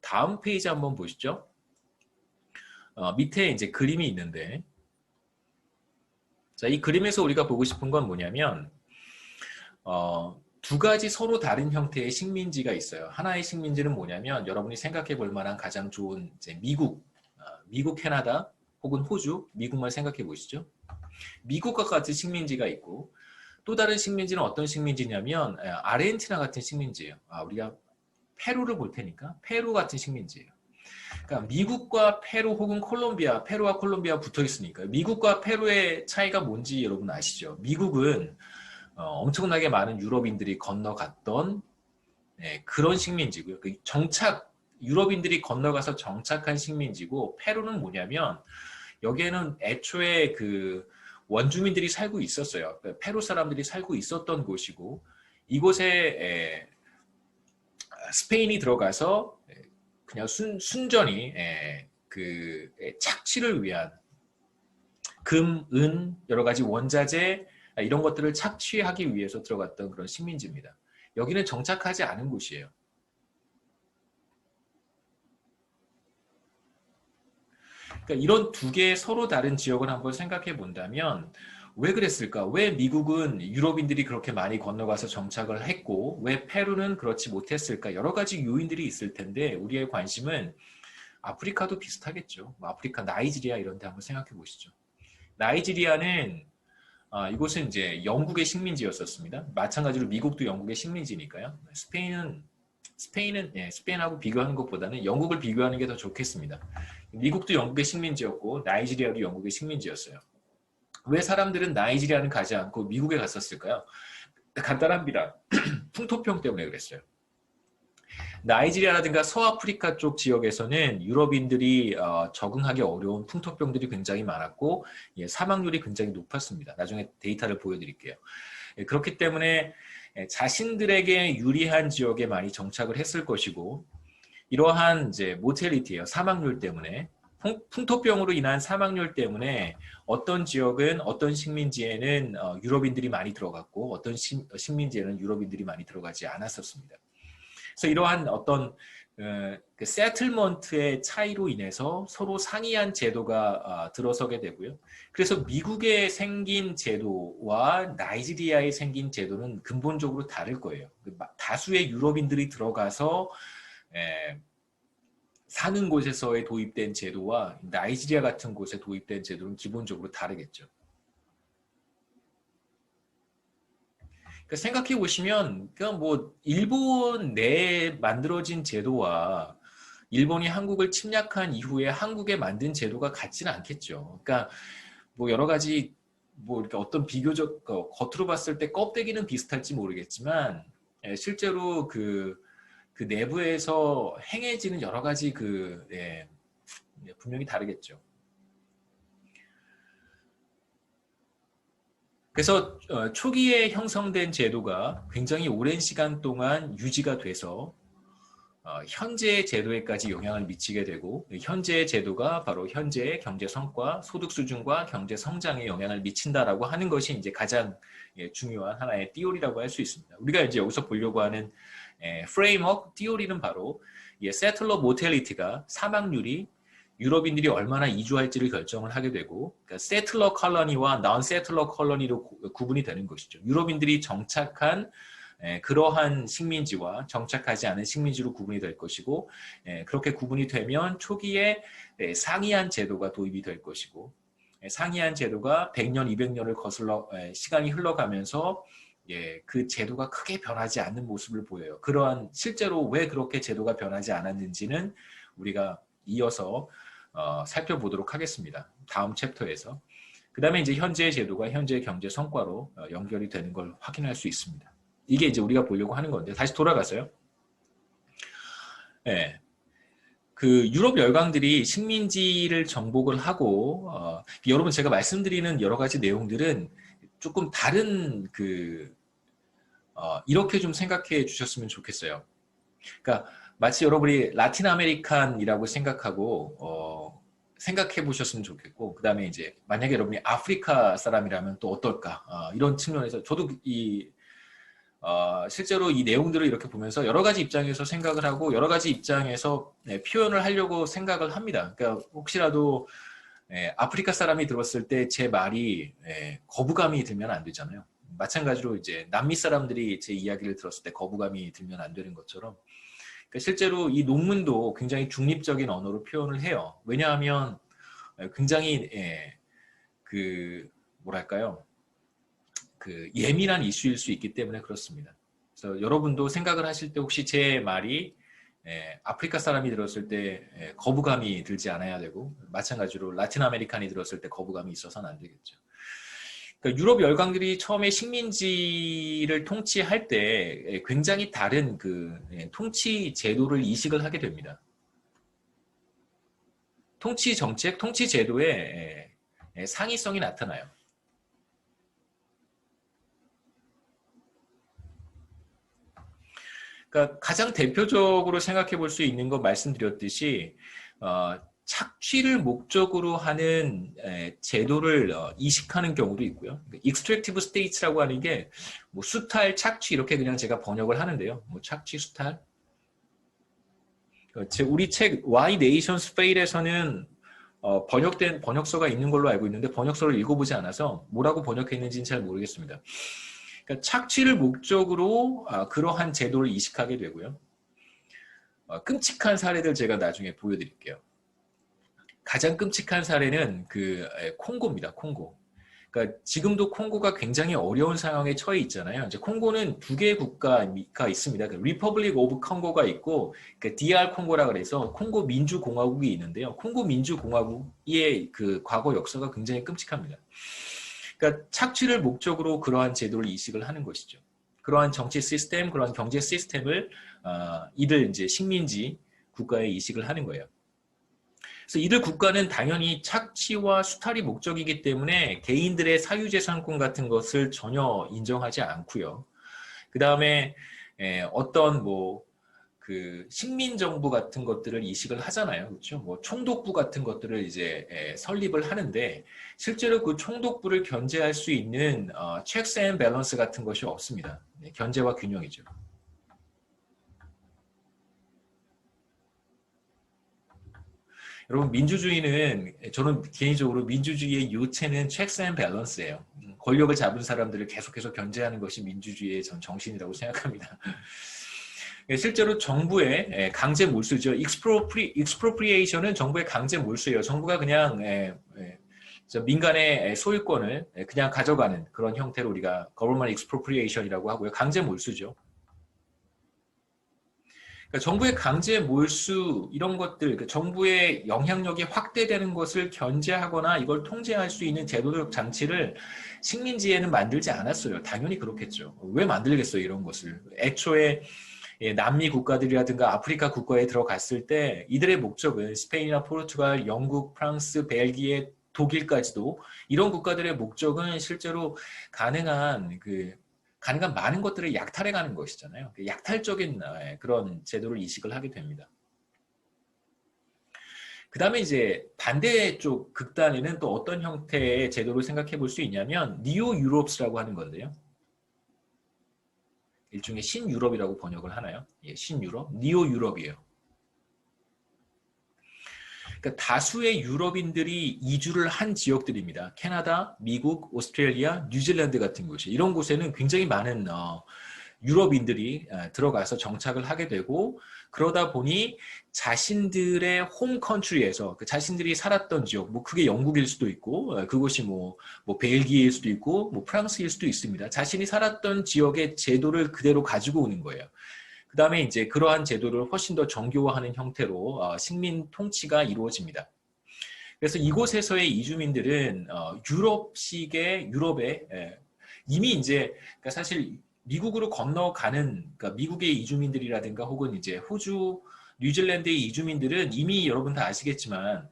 다음 페이지 한번 보시죠. 밑에 이제 그림이 있는데 자, 이 그림에서 우리가 보고 싶은 건 뭐냐면 두 가지 서로 다른 형태의 식민지가 있어요. 하나의 식민지는 뭐냐면 여러분이 생각해 볼 만한 가장 좋은 이제 미국, 캐나다 혹은 호주, 미국만 생각해 보시죠. 미국과 같은 식민지가 있고 또 다른 식민지는 어떤 식민지냐면 아르헨티나 같은 식민지예요. 우리가 페루를 볼 테니까 페루 같은 식민지예요. 그러니까 미국과 페루 혹은 콜롬비아, 페루와 콜롬비아 붙어 있으니까 미국과 페루의 차이가 뭔지 여러분 아시죠? 미국은 엄청나게 많은 유럽인들이 건너갔던 그런 식민지고요. 유럽인들이 건너가서 정착한 식민지고 페루는 뭐냐면 여기에는 애초에 그 원주민들이 살고 있었어요. 페루 사람들이 살고 있었던 곳이고 이곳에 스페인이 들어가서 그냥 순전히 그 착취를 위한 금, 은, 여러 가지 원자재 이런 것들을 착취하기 위해서 들어갔던 그런 식민지입니다. 여기는 정착하지 않은 곳이에요. 그러니까 이런 두 개의 서로 다른 지역을 한번 생각해 본다면 왜 그랬을까? 왜 미국은 유럽인들이 그렇게 많이 건너가서 정착을 했고 왜 페루는 그렇지 못했을까? 여러 가지 요인들이 있을 텐데 우리의 관심은 아프리카도 비슷하겠죠. 아프리카 나이지리아 이런 데 한번 생각해 보시죠. 나이지리아는 이곳은 이제 영국의 식민지였었습니다. 마찬가지로 미국도 영국의 식민지니까요. 스페인하고 비교하는 것보다는 영국을 비교하는 게 더 좋겠습니다. 미국도 영국의 식민지였고 나이지리아도 영국의 식민지였어요. 왜 사람들은 나이지리아는 가지 않고 미국에 갔었을까요? 간단합니다. 풍토병 때문에 그랬어요. 나이지리아라든가 서아프리카 쪽 지역에서는 유럽인들이 적응하기 어려운 풍토병들이 굉장히 많았고 사망률이 굉장히 높았습니다. 나중에 데이터를 보여드릴게요. 그렇기 때문에 자신들에게 유리한 지역에 많이 정착을 했을 것이고 이러한 이제 모텔리티예요. 사망률 때문에 풍토병으로 인한 사망률 때문에 어떤 지역은 어떤 식민지에는 유럽인들이 많이 들어갔고 어떤 식민지에는 유럽인들이 많이 들어가지 않았었습니다. 그래서 이러한 어떤 그 세틀먼트의 차이로 인해서 서로 상이한 제도가 들어서게 되고요. 그래서 미국에 생긴 제도와 나이지리아에 생긴 제도는 근본적으로 다를 거예요. 다수의 유럽인들이 들어가서 사는 곳에서의 도입된 제도와 나이지리아 같은 곳에 도입된 제도는 기본적으로 다르겠죠. 그러니까 생각해 보시면 그냥 뭐 일본 내에 만들어진 제도와 일본이 한국을 침략한 이후에 한국에 만든 제도가 같지는 않겠죠. 그러니까 뭐 여러 가지 뭐 이렇게 어떤 비교적 겉으로 봤을 때 껍데기는 비슷할지 모르겠지만 실제로 그 내부에서 행해지는 여러 가지 분명히 다르겠죠. 그래서 초기에 형성된 제도가 굉장히 오랜 시간 동안 유지가 돼서 현재의 제도에까지 영향을 미치게 되고 현재의 제도가 바로 현재의 경제 성과, 소득 수준과 경제 성장에 영향을 미친다라고 하는 것이 이제 가장 중요한 하나의 띠오리라고 할 수 있습니다. 우리가 이제 여기서 보려고 하는 프레임워크 띠오리는 바로 세틀러 모텔리티가 사망률이 유럽인들이 얼마나 이주할지를 결정을 하게 되고 그러니까 세틀러 컬러니와 non 세틀러 컬러니로 구분이 되는 것이죠. 유럽인들이 정착한 그러한 식민지와 정착하지 않은 식민지로 구분이 될 것이고 그렇게 구분이 되면 초기에 상이한 제도가 도입이 될 것이고 상이한 제도가 100년, 200년을 거슬러 시간이 흘러가면서 그 제도가 크게 변하지 않는 모습을 보여요. 그러한 실제로 왜 그렇게 제도가 변하지 않았는지는 우리가 이어서 살펴보도록 하겠습니다. 다음 챕터에서. 그 다음에 이제 현재의 제도가 현재의 경제 성과로 연결이 되는 걸 확인할 수 있습니다. 이게 이제 우리가 보려고 하는 건데 다시 돌아가서요. 그 유럽 열강들이 식민지를 정복을 하고 여러분 제가 말씀드리는 여러 가지 내용들은 조금 다른 이렇게 좀 생각해 주셨으면 좋겠어요. 그러니까 마치 여러분이 라틴 아메리칸이라고 생각하고 생각해 보셨으면 좋겠고 그 다음에 이제 만약에 여러분이 아프리카 사람이라면 또 어떨까 이런 측면에서 저도 실제로 이 내용들을 이렇게 보면서 여러 가지 입장에서 생각을 하고 여러 가지 입장에서 표현을 하려고 생각을 합니다. 그러니까 혹시라도 아프리카 사람이 들었을 때 제 말이 거부감이 들면 안 되잖아요. 마찬가지로 이제 남미 사람들이 제 이야기를 들었을 때 거부감이 들면 안 되는 것처럼 그러니까 실제로 이 논문도 굉장히 중립적인 언어로 표현을 해요. 왜냐하면 굉장히 뭐랄까요? 예민한 이슈일 수 있기 때문에 그렇습니다. 그래서 여러분도 생각을 하실 때 혹시 제 말이 아프리카 사람이 들었을 때 거부감이 들지 않아야 되고 마찬가지로 라틴 아메리칸이 들었을 때 거부감이 있어서는 안 되겠죠. 그러니까 유럽 열강들이 처음에 식민지를 통치할 때 굉장히 다른 통치 제도를 이식을 하게 됩니다. 통치 정책, 통치 제도에 상이성이 나타나요. 그러니까 가장 대표적으로 생각해 볼 수 있는 거 말씀드렸듯이 착취를 목적으로 하는 제도를 이식하는 경우도 있고요. extractive states라고 하는 게 뭐 수탈, 착취 이렇게 그냥 제가 번역을 하는데요. 뭐 착취, 수탈. 우리 책 Why Nations Fail에서는 번역된 번역서가 있는 걸로 알고 있는데 번역서를 읽어보지 않아서 뭐라고 번역했는지는 잘 모르겠습니다. 그러니까 착취를 목적으로 그러한 제도를 이식하게 되고요. 끔찍한 사례들 제가 나중에 보여드릴게요. 가장 끔찍한 사례는 콩고입니다. 콩고. 그러니까 지금도 콩고가 굉장히 어려운 상황에 처해 있잖아요. 이제 콩고는 두 개의 국가가 있습니다. Republic of Congo가 있고 DR 콩고라 그래서 콩고 민주공화국이 있는데요. 콩고 민주공화국의 과거 역사가 굉장히 끔찍합니다. 그러니까 착취를 목적으로 그러한 제도를 이식을 하는 것이죠. 그러한 정치 시스템, 그러한 경제 시스템을 이들 이제 식민지 국가에 이식을 하는 거예요. 그래서 이들 국가는 당연히 착취와 수탈이 목적이기 때문에 개인들의 사유재산권 같은 것을 전혀 인정하지 않고요. 그 다음에 어떤 그 식민 정부 같은 것들을 이식을 하잖아요. 그렇죠? 뭐 총독부 같은 것들을 이제 설립을 하는데 실제로 그 총독부를 견제할 수 있는 checks and balance 같은 것이 없습니다. 네, 견제와 균형이죠. 여러분 민주주의는 저는 개인적으로 민주주의의 요체는 checks and balance예요. 권력을 잡은 사람들을 계속해서 견제하는 것이 민주주의의 전 정신이라고 생각합니다. 실제로 정부의 강제 몰수죠. expropriation은 정부의 강제 몰수예요. 정부가 그냥 민간의 소유권을 그냥 가져가는 그런 형태로 우리가 government expropriation이라고 하고요. 강제 몰수죠. 그러니까 정부의 강제 몰수 이런 것들, 그러니까 정부의 영향력이 확대되는 것을 견제하거나 이걸 통제할 수 있는 제도적 장치를 식민지에는 만들지 않았어요. 당연히 그렇겠죠. 왜 만들겠어요, 이런 것을. 애초에 남미 국가들이라든가 아프리카 국가에 들어갔을 때 이들의 목적은 스페인이나 포르투갈, 영국, 프랑스, 벨기에, 독일까지도 이런 국가들의 목적은 실제로 가능한 많은 것들을 약탈해가는 것이잖아요. 약탈적인 그런 제도를 이식을 하게 됩니다. 그 다음에 이제 반대쪽 극단에는 또 어떤 형태의 제도를 생각해 볼 수 있냐면 니오 유럽스라고 하는 건데요. 일종의 신유럽이라고 번역을 하나요? 예, 신유럽, 니오 유럽이에요. 그러니까 다수의 유럽인들이 이주를 한 지역들입니다. 캐나다, 미국, 오스트레일리아, 뉴질랜드 같은 곳이 이런 곳에는 굉장히 많은 유럽인들이 들어가서 정착을 하게 되고 그러다 보니 자신들의 홈 컨트리에서 자신들이 살았던 지역, 뭐 그게 영국일 수도 있고 그것이 뭐 벨기에일 수도 있고 뭐 프랑스일 수도 있습니다. 자신이 살았던 지역의 제도를 그대로 가지고 오는 거예요. 그 다음에 이제 그러한 제도를 훨씬 더 정교화하는 형태로 식민 통치가 이루어집니다. 그래서 이곳에서의 이주민들은 유럽에 이미 이제 그러니까 사실 미국으로 건너가는 그러니까 미국의 이주민들이라든가 혹은 이제 호주, 뉴질랜드의 이주민들은 이미 여러분 다 아시겠지만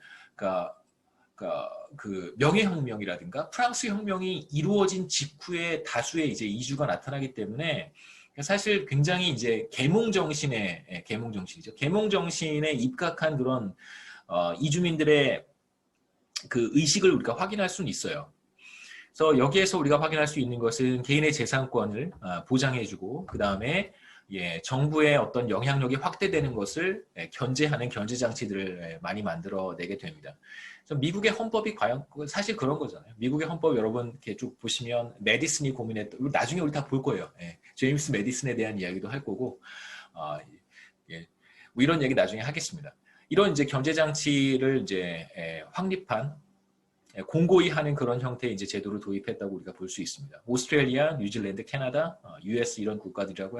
그 명예혁명이라든가 프랑스 혁명이 이루어진 직후에 다수의 이제 이주가 나타나기 때문에 사실 굉장히 이제 계몽정신이죠. 계몽정신에 입각한 그런 이주민들의 그 의식을 우리가 확인할 수는 있어요. 그래서 여기에서 우리가 확인할 수 있는 것은 개인의 재산권을 보장해주고 그 다음에 정부의 어떤 영향력이 확대되는 것을 견제하는 견제장치들을 많이 만들어내게 됩니다. 그래서 미국의 헌법이 과연 사실 그런 거잖아요. 미국의 헌법 여러분 이렇게 쭉 보시면 메디슨이 고민했던 나중에 우리 다 볼 거예요. 제임스 메디슨에 대한 이야기도 할 거고 뭐 이런 얘기 나중에 하겠습니다. 이런 이제 견제장치를 이제 확립한 공고히 하는 그런 형태의 이제 제도를 도입했다고 우리가 볼 수 있습니다. 오스트레일리아, 뉴질랜드, 캐나다, US 이런 국가들이라고 할 수